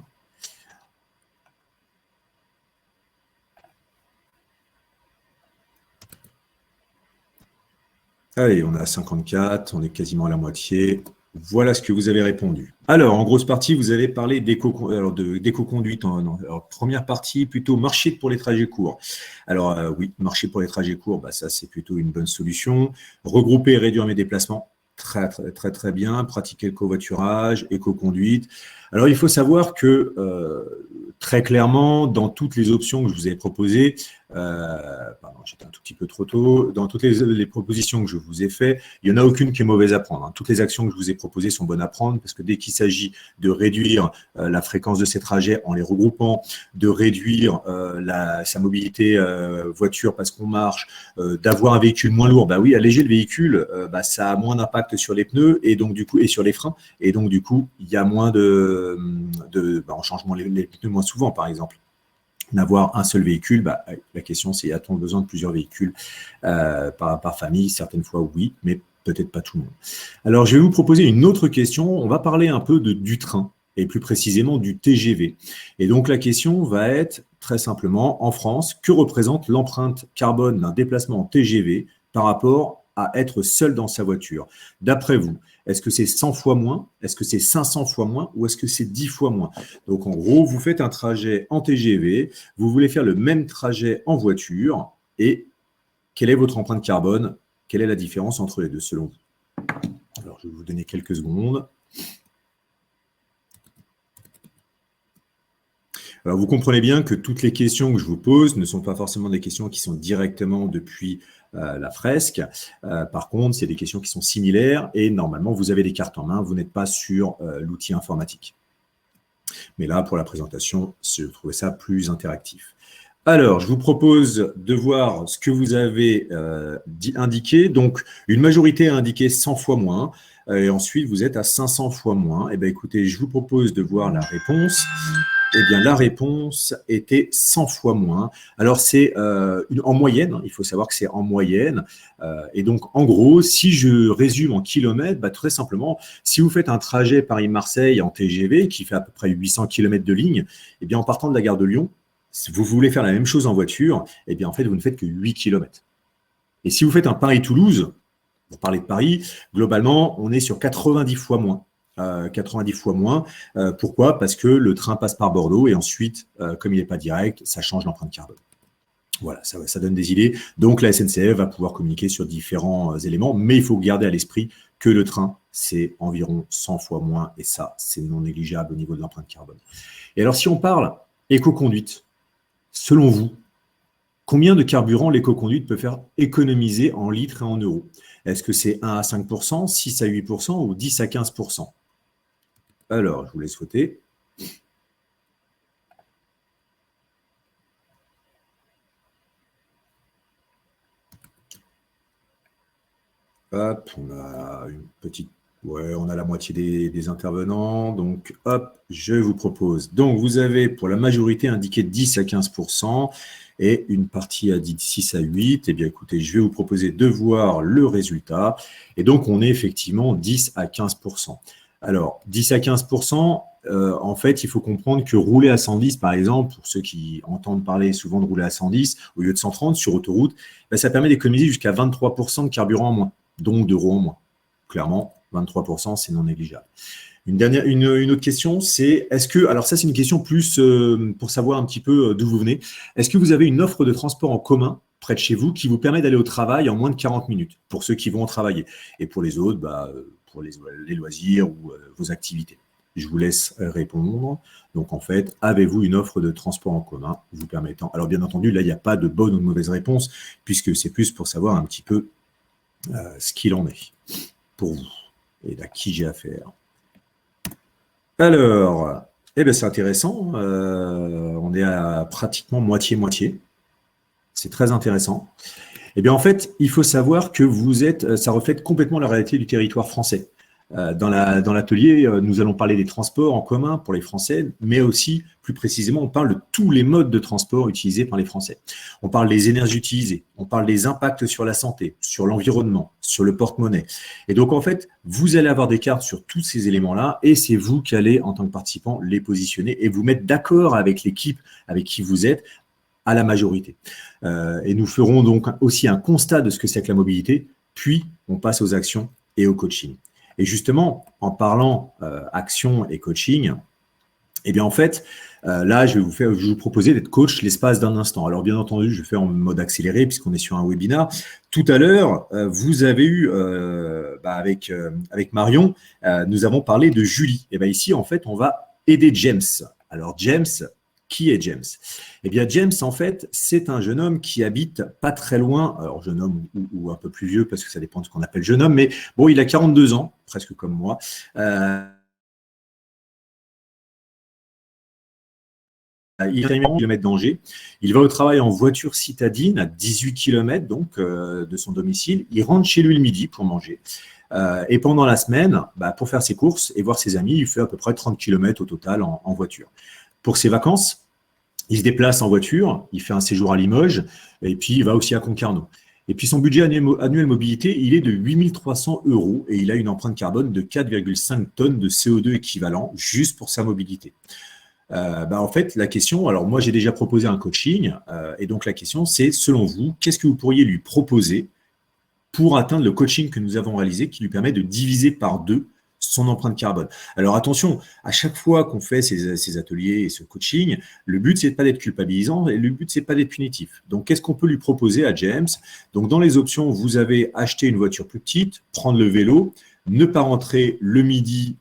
Allez, on est à 54, on est quasiment à la moitié. Voilà ce que vous avez répondu. Alors, en grosse partie, vous avez parlé d'éco-conduite. Alors, première partie, plutôt marcher pour les trajets courts. Alors, oui, marcher pour les trajets courts, ça, c'est plutôt une bonne solution. Regrouper et réduire mes déplacements, très, très, très, très bien. Pratiquer le covoiturage, éco-conduite. Alors, il faut savoir que, très clairement, dans toutes les options que je vous ai proposées, pardon, j'étais un tout petit peu trop tôt, dans toutes les propositions que je vous ai faites, il n'y en a aucune qui est mauvaise à prendre. Toutes les actions que je vous ai proposées sont bonnes à prendre parce que dès qu'il s'agit de réduire la fréquence de ces trajets en les regroupant, de réduire sa mobilité voiture parce qu'on marche, d'avoir un véhicule moins lourd, oui, alléger le véhicule, ça a moins d'impact sur les pneus et donc du coup et sur les freins et donc du coup il y a moins on change les pneus moins souvent par exemple. N'avoir un seul véhicule, la question c'est a-t-on besoin de plusieurs véhicules par famille? Certaines fois oui, mais peut-être pas tout le monde. Alors je vais vous proposer une autre question. On va parler un peu du train et plus précisément du TGV. Et donc la question va être très simplement, en France, que représente l'empreinte carbone d'un déplacement en TGV par rapport à être seul dans sa voiture? D'après vous, est-ce que c'est 100 fois moins? Est-ce que c'est 500 fois moins? Ou est-ce que c'est 10 fois moins? Donc, en gros, vous faites un trajet en TGV, vous voulez faire le même trajet en voiture, et quelle est votre empreinte carbone? Quelle est la différence entre les deux, selon vous? Alors, je vais vous donner quelques secondes. Alors, vous comprenez bien que toutes les questions que je vous pose ne sont pas forcément des questions qui sont directement depuis la fresque. Par contre, c'est des questions qui sont similaires et normalement, vous avez des cartes en main, vous n'êtes pas sur l'outil informatique. Mais là, pour la présentation, je trouvais ça plus interactif. Alors, je vous propose de voir ce que vous avez indiqué. Donc, une majorité a indiqué 100 fois moins. Et ensuite, vous êtes à 500 fois moins. Eh bien, écoutez, je vous propose de voir la réponse. Eh bien, la réponse était 100 fois moins. Alors, c'est en moyenne. Il faut savoir que c'est en moyenne. Et donc, en gros, si je résume en kilomètres, très simplement, si vous faites un trajet Paris-Marseille en TGV qui fait à peu près 800 km de ligne, eh bien, en partant de la gare de Lyon, si vous voulez faire la même chose en voiture, eh bien, en fait, vous ne faites que 8 km. Et si vous faites un Paris-Toulouse, pour parler de Paris, globalement, on est sur 90 fois moins. 90 fois moins. Pourquoi? Parce que le train passe par Bordeaux et ensuite, comme il n'est pas direct, ça change l'empreinte carbone. Voilà, ça donne des idées. Donc, la SNCF va pouvoir communiquer sur différents éléments, mais il faut garder à l'esprit que le train, c'est environ 100 fois moins et ça, c'est non négligeable au niveau de l'empreinte carbone. Et alors, si on parle éco-conduite, selon vous, combien de carburant l'éco-conduite peut faire économiser en litres et en euros? Est-ce que c'est 1 à 5%, 6 à 8% ou 10 à 15%? Alors, je vous laisse voter. Hop, on a une petite... Ouais, on a la moitié des intervenants. Donc, hop, je vous propose. Donc, vous avez pour la majorité indiqué 10 à 15% et une partie a dit 6 à 8. Eh bien, écoutez, je vais vous proposer de voir le résultat. Et donc, on est effectivement 10 à 15%. Alors, 10 à 15%, en fait, il faut comprendre que rouler à 110, par exemple, pour ceux qui entendent parler souvent de rouler à 110 au lieu de 130 sur autoroute, ça permet d'économiser jusqu'à 23% de carburant en moins, donc d'euros en moins. Clairement, 23%, c'est non négligeable. Une autre question, c'est est-ce que, alors ça c'est une question plus pour savoir un petit peu d'où vous venez, est-ce que vous avez une offre de transport en commun près de chez vous qui vous permet d'aller au travail en moins de 40 minutes pour ceux qui vont travailler et pour les autres, pour les loisirs ou vos activités? Je vous laisse répondre. Donc en fait, avez-vous une offre de transport en commun vous permettant, alors bien entendu, là il n'y a pas de bonne ou de mauvaise réponse puisque c'est plus pour savoir un petit peu ce qu'il en est pour vous et à qui j'ai affaire. Alors, c'est intéressant. On est à pratiquement moitié-moitié. C'est très intéressant. En fait, il faut savoir que ça reflète complètement la réalité du territoire français. Dans l'atelier, nous allons parler des transports en commun pour les Français, mais aussi, plus précisément, on parle de tous les modes de transport utilisés par les Français. On parle des énergies utilisées, on parle des impacts sur la santé, sur l'environnement, sur le porte-monnaie. Et donc, en fait, vous allez avoir des cartes sur tous ces éléments-là et c'est vous qui allez, en tant que participant, les positionner et vous mettre d'accord avec l'équipe avec qui vous êtes à la majorité. Et nous ferons donc aussi un constat de ce que c'est que la mobilité, puis on passe aux actions et au coaching. Et justement, en parlant action et coaching, en fait, là, je vais vous proposer d'être coach l'espace d'un instant. Alors, bien entendu, je fais en mode accéléré puisqu'on est sur un webinaire. Tout à l'heure, vous avez eu, avec Marion, nous avons parlé de Julie. Ici, en fait, on va aider James. Alors, James, qui est James? James, en fait, c'est un jeune homme qui habite pas très loin, alors jeune homme ou un peu plus vieux, parce que ça dépend de ce qu'on appelle jeune homme, mais bon, il a 42 ans, presque comme moi. Il est à 1 km d'Angers. Il va au travail en voiture citadine à 18 km donc, de son domicile. Il rentre chez lui le midi pour manger. Et pendant la semaine, pour faire ses courses et voir ses amis, il fait à peu près 30 km au total en voiture. Pour ses vacances, il se déplace en voiture, il fait un séjour à Limoges et puis il va aussi à Concarneau. Et puis son budget annuel mobilité, il est de 8 300 € et il a une empreinte carbone de 4,5 tonnes de CO2 équivalent juste pour sa mobilité. En fait, la question, alors moi j'ai déjà proposé un coaching et donc la question c'est, selon vous, qu'est-ce que vous pourriez lui proposer pour atteindre le coaching que nous avons réalisé qui lui permet de diviser par 2 son empreinte carbone. Alors attention, à chaque fois qu'on fait ces ateliers et ce coaching, le but c'est pas d'être culpabilisant et le but c'est pas d'être punitif. Donc qu'est-ce qu'on peut lui proposer à James? Donc dans les options, vous avez acheter une voiture plus petite, prendre le vélo, ne pas rentrer le midi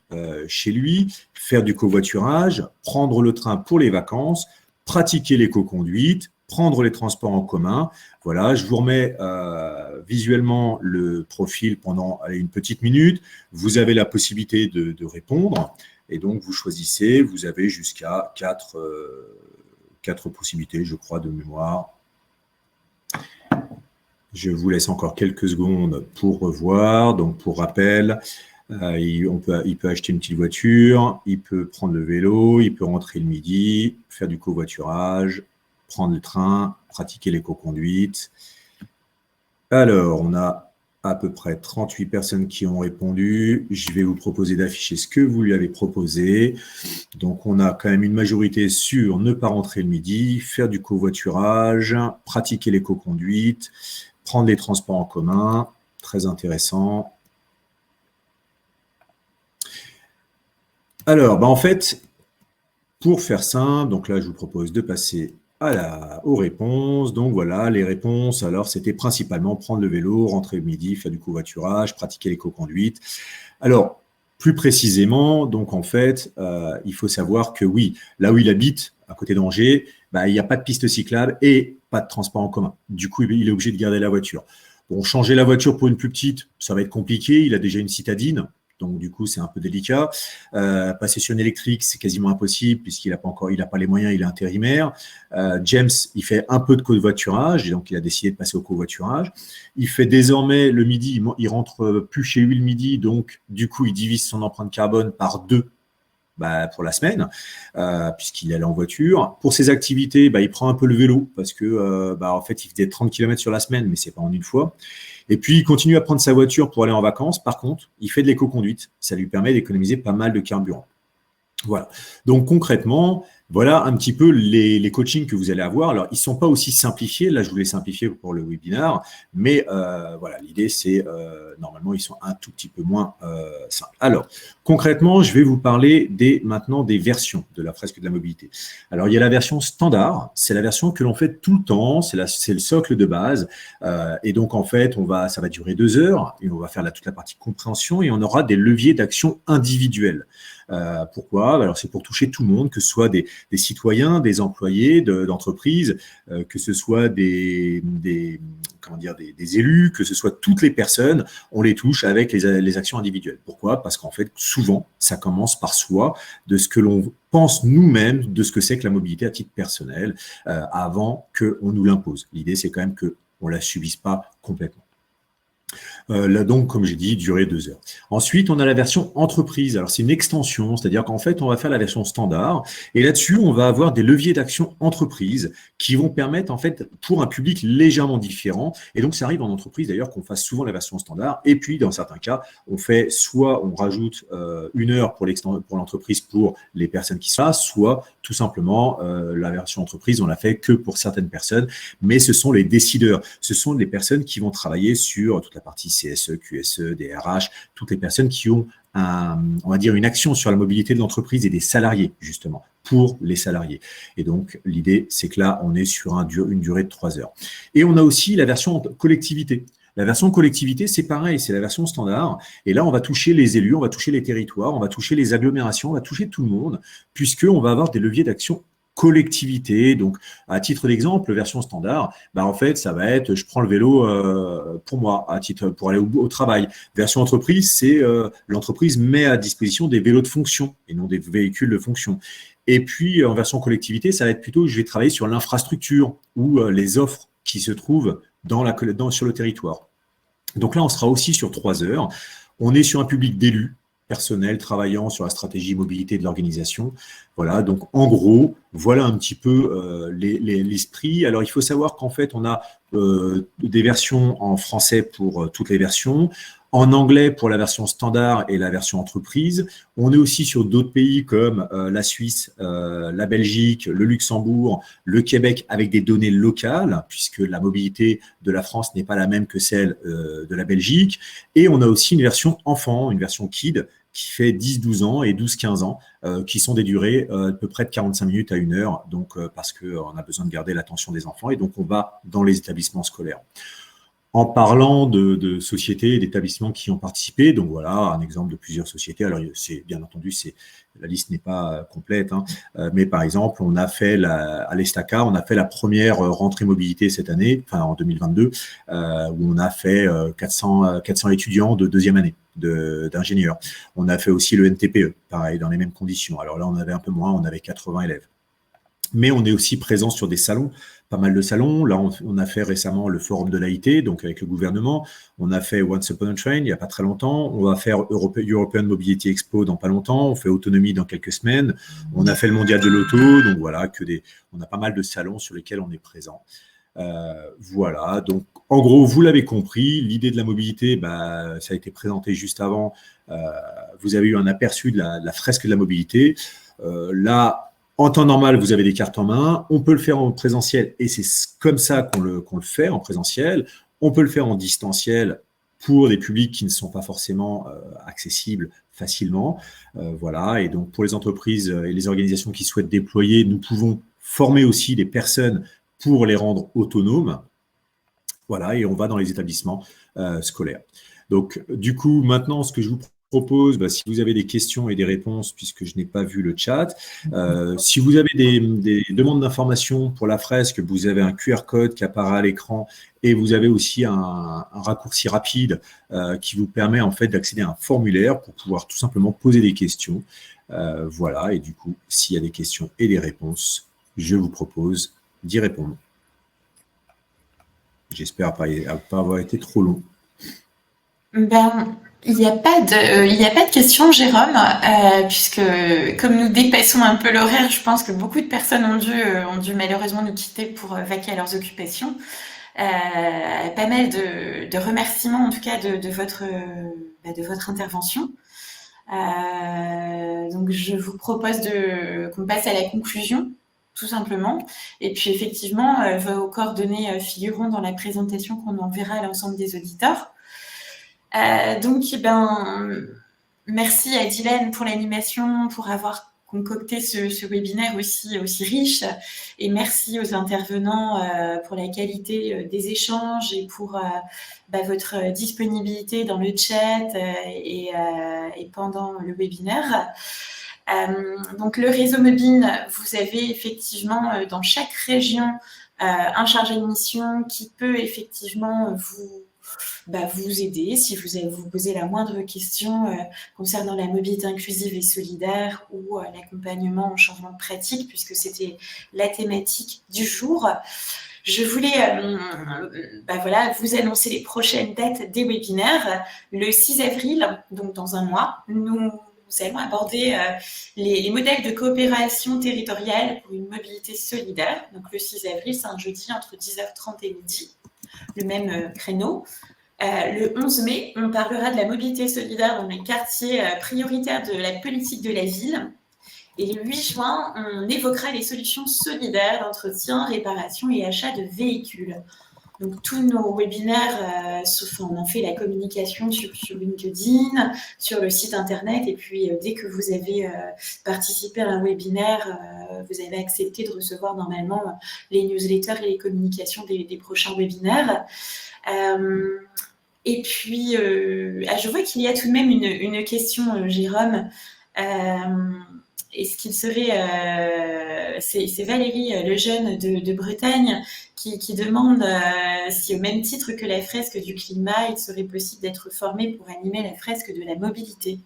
chez lui, faire du covoiturage, prendre le train pour les vacances, pratiquer l'éco-conduite, prendre les transports en commun. Voilà, je vous remets visuellement le profil pendant une petite minute. Vous avez la possibilité de répondre. Et donc, vous choisissez, vous avez jusqu'à 4 possibilités, je crois, de mémoire. Je vous laisse encore quelques secondes pour revoir. Donc, pour rappel, il peut acheter une petite voiture, il peut prendre le vélo, il peut rentrer le midi, faire du covoiturage, prendre le train, pratiquer l'éco-conduite. Alors, on a à peu près 38 personnes qui ont répondu. Je vais vous proposer d'afficher ce que vous lui avez proposé. Donc, on a quand même une majorité sur ne pas rentrer le midi, faire du covoiturage, pratiquer l'éco-conduite, prendre les transports en commun. Très intéressant. Alors, en fait, pour faire simple, donc là, je vous propose de passer aux réponses. Donc voilà, les réponses, alors c'était principalement prendre le vélo, rentrer le midi, faire du covoiturage, pratiquer l'éco-conduite. Alors, plus précisément, donc en fait, il faut savoir que oui, là où il habite, à côté d'Angers, il n'y a pas de piste cyclable et pas de transport en commun. Du coup, il est obligé de garder la voiture. Bon, changer la voiture pour une plus petite, ça va être compliqué. Il a déjà une citadine. Donc, du coup, c'est un peu délicat. Passer sur une électrique, c'est quasiment impossible puisqu'il n'a pas les moyens, il est intérimaire. James, il fait un peu de covoiturage et donc il a décidé de passer au covoiturage. Il fait désormais le midi, il rentre plus chez lui le midi, donc du coup, il divise son empreinte carbone par 2 pour la semaine, puisqu'il allait en voiture. Pour ses activités, il prend un peu le vélo parce que en fait, il faisait 30 km sur la semaine, mais c'est pas en une fois. Et puis, il continue à prendre sa voiture pour aller en vacances. Par contre, il fait de l'éco-conduite. Ça lui permet d'économiser pas mal de carburant. Voilà. Donc, concrètement, voilà un petit peu les coachings que vous allez avoir. Alors, ils ne sont pas aussi simplifiés. Là, je vous les simplifier pour le webinaire. Mais voilà, l'idée, c'est normalement, ils sont un tout petit peu moins simples. Alors, concrètement, je vais vous parler maintenant des versions de la fresque de la mobilité. Alors, il y a la version standard. C'est la version que l'on fait tout le temps. C'est le socle de base. Et donc, en fait, ça va durer 2 heures. Et on va faire toute la partie compréhension. Et on aura des leviers d'action individuels. Pourquoi? Alors, c'est pour toucher tout le monde, que ce soit des citoyens, des employés d'entreprises, que ce soit des élus, que ce soit toutes les personnes, on les touche avec les actions individuelles. Pourquoi? Parce qu'en fait, souvent, ça commence par soi, de ce que l'on pense nous-mêmes, de ce que c'est que la mobilité à titre personnel, avant qu'on nous l'impose. L'idée, c'est quand même qu'on ne la subisse pas complètement. Là donc, comme j'ai dit, durée 2 heures. Ensuite, on a la version entreprise. Alors, c'est une extension, c'est-à-dire qu'en fait, on va faire la version standard. Et là-dessus, on va avoir des leviers d'action entreprise qui vont permettre, en fait, pour un public légèrement différent. Et donc, ça arrive en entreprise, d'ailleurs, qu'on fasse souvent la version standard. Et puis, dans certains cas, on rajoute 1 heure pour l'entreprise pour les personnes qui sont là, soit tout simplement, la version entreprise, on la fait que pour certaines personnes. Mais ce sont les décideurs. Ce sont les personnes qui vont travailler sur toute la partie CSE, QSE, DRH, toutes les personnes qui ont on va dire une action sur la mobilité de l'entreprise et des salariés, justement, pour les salariés. Et donc, l'idée, c'est que là, on est sur une durée de 3 heures. Et on a aussi la version collectivité. La version collectivité, c'est pareil, c'est la version standard. Et là, on va toucher les élus, on va toucher les territoires, on va toucher les agglomérations, on va toucher tout le monde, puisqu'on va avoir des leviers d'action collectivité. Donc, à titre d'exemple, version standard, en fait, ça va être, je prends le vélo pour moi, pour aller au travail. Version entreprise, c'est l'entreprise met à disposition des vélos de fonction et non des véhicules de fonction. Et puis, en version collectivité, ça va être plutôt, je vais travailler sur l'infrastructure ou les offres qui se trouvent sur le territoire. Donc là, on sera aussi sur 3 heures. On est sur un public d'élus, personnel travaillant sur la stratégie mobilité de l'organisation. Voilà, donc en gros, voilà un petit peu l'esprit. Alors, il faut savoir qu'en fait, on a des versions en français pour toutes les versions, en anglais pour la version standard et la version entreprise. On est aussi sur d'autres pays comme la Suisse, la Belgique, le Luxembourg, le Québec avec des données locales, puisque la mobilité de la France n'est pas la même que celle de la Belgique. Et on a aussi une version enfant, une version kid, qui fait 10-12 ans et 12-15 ans, qui sont des durées à peu près de 45 minutes à 1 heure, donc parce qu'on a besoin de garder l'attention des enfants, et donc on va dans les établissements scolaires. en parlant de sociétés et d'établissements qui ont participé. Donc voilà, un exemple de plusieurs sociétés. Alors, c'est bien entendu, la liste n'est pas complète, hein, mais par exemple, on a fait à l'Estaca, on a fait la première rentrée mobilité cette année, enfin en 2022, où on a fait 400 étudiants de deuxième année d'ingénieurs. On a fait aussi le NTPE, pareil, dans les mêmes conditions. Alors là, on avait un peu moins, on avait 80 élèves. Mais on est aussi présent sur des salons, pas mal de salons. Là, on a fait récemment le Forum de l'AIT, donc avec le gouvernement. On a fait Once Upon a Train il n'y a pas très longtemps. On va faire European Mobility Expo dans pas longtemps. On fait Autonomie dans quelques semaines. On a fait le Mondial de l'Auto. Donc voilà, on a pas mal de salons sur lesquels on est présent. Voilà, donc en gros, vous l'avez compris, l'idée de la mobilité, ça a été présenté juste avant. Vous avez eu un aperçu de la fresque de la mobilité. Là, en temps normal, vous avez des cartes en main. On peut le faire en présentiel et c'est comme ça qu'on le fait en présentiel. On peut le faire en distanciel pour des publics qui ne sont pas forcément accessibles facilement. Voilà, et donc pour les entreprises et les organisations qui souhaitent déployer, nous pouvons former aussi des personnes pour les rendre autonomes. Voilà, et on va dans les établissements scolaires. Donc, du coup, maintenant, ce que je vous propose, si vous avez des questions et des réponses, puisque je n'ai pas vu le chat, si vous avez des demandes d'informations pour la fresque, vous avez un QR code qui apparaît à l'écran et vous avez aussi un raccourci rapide qui vous permet en fait d'accéder à un formulaire pour pouvoir tout simplement poser des questions. Voilà, et du coup, s'il y a des questions et des réponses, je vous propose d'y répondre. J'espère pas avoir été trop long. Il n'y a pas de questions, Jérôme, puisque comme nous dépassons un peu l'horaire, je pense que beaucoup de personnes ont dû malheureusement nous quitter pour vaquer à leurs occupations. Pas mal de remerciements, en tout cas, de votre intervention. Donc, je vous propose qu'on passe à la conclusion, tout simplement. Et puis, effectivement, vos coordonnées figureront dans la présentation qu'on enverra à l'ensemble des auditeurs. Donc, merci à Dylan pour l'animation, pour avoir concocté ce webinaire aussi riche. Et merci aux intervenants pour la qualité des échanges et pour votre disponibilité dans le chat et pendant le webinaire. Donc, le réseau Mobine, vous avez effectivement dans chaque région un chargé de mission qui peut effectivement vous aider si vous posez la moindre question concernant la mobilité inclusive et solidaire ou l'accompagnement en changement de pratique, puisque c'était la thématique du jour. Je voulais vous annoncer les prochaines dates des webinaires. Le 6 avril, donc dans un mois, nous allons aborder les modèles de coopération territoriale pour une mobilité solidaire. Donc le 6 avril, c'est un jeudi entre 10h30 et midi, le même créneau. Le 11 mai, on parlera de la mobilité solidaire dans les quartiers prioritaires de la politique de la ville. Et le 8 juin, on évoquera les solutions solidaires d'entretien, réparation et achat de véhicules. Donc, tous nos webinaires, on en fait la communication sur LinkedIn, sur le site internet. Et puis, dès que vous avez participé à un webinaire, vous avez accepté de recevoir normalement les newsletters et les communications des prochains webinaires. Et puis, je vois qu'il y a tout de même une question, Jérôme. Est-ce qu'il serait... c'est Valérie Lejeune de Bretagne qui demande si, au même titre que la fresque du climat, il serait possible d'être formé pour animer la fresque de la mobilité.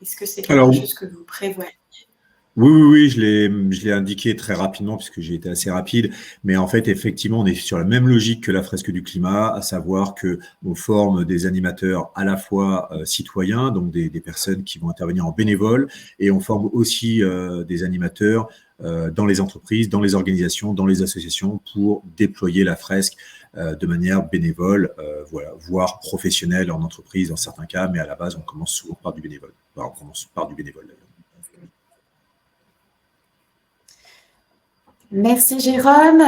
Est-ce que c'est quelque chose que vous prévoyez ? Oui, je l'ai indiqué très rapidement puisque j'ai été assez rapide. Mais en fait, effectivement, on est sur la même logique que la fresque du climat, à savoir que on forme des animateurs à la fois citoyens, donc des personnes qui vont intervenir en bénévole, et on forme aussi des animateurs dans les entreprises, dans les organisations, dans les associations pour déployer la fresque de manière bénévole, voire professionnelle en entreprise dans certains cas, mais à la base, on commence souvent par du bénévole. On commence par du bénévole d'ailleurs. Merci Jérôme.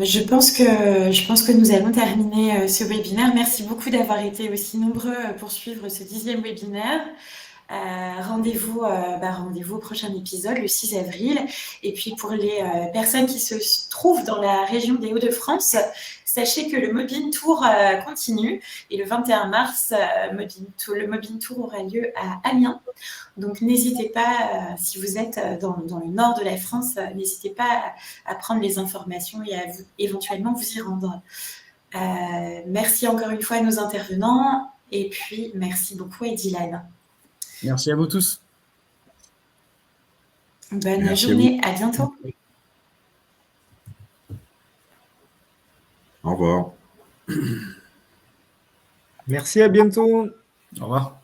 Je pense que nous allons terminer ce webinaire. Merci beaucoup d'avoir été aussi nombreux pour suivre ce 10e webinaire. Rendez-vous au prochain épisode, le 6 avril. Et puis pour les personnes qui se trouvent dans la région des Hauts-de-France, sachez que le Mobin Tour continue. Et le 21 mars, le Mobin Tour aura lieu à Amiens. Donc n'hésitez pas, si vous êtes dans le nord de la France, n'hésitez pas à prendre les informations et à éventuellement vous y rendre. Merci encore une fois à nos intervenants. Et puis merci beaucoup à Dylan. Merci à vous tous. Bonne journée, à bientôt. Au revoir. Merci, à bientôt. Au revoir.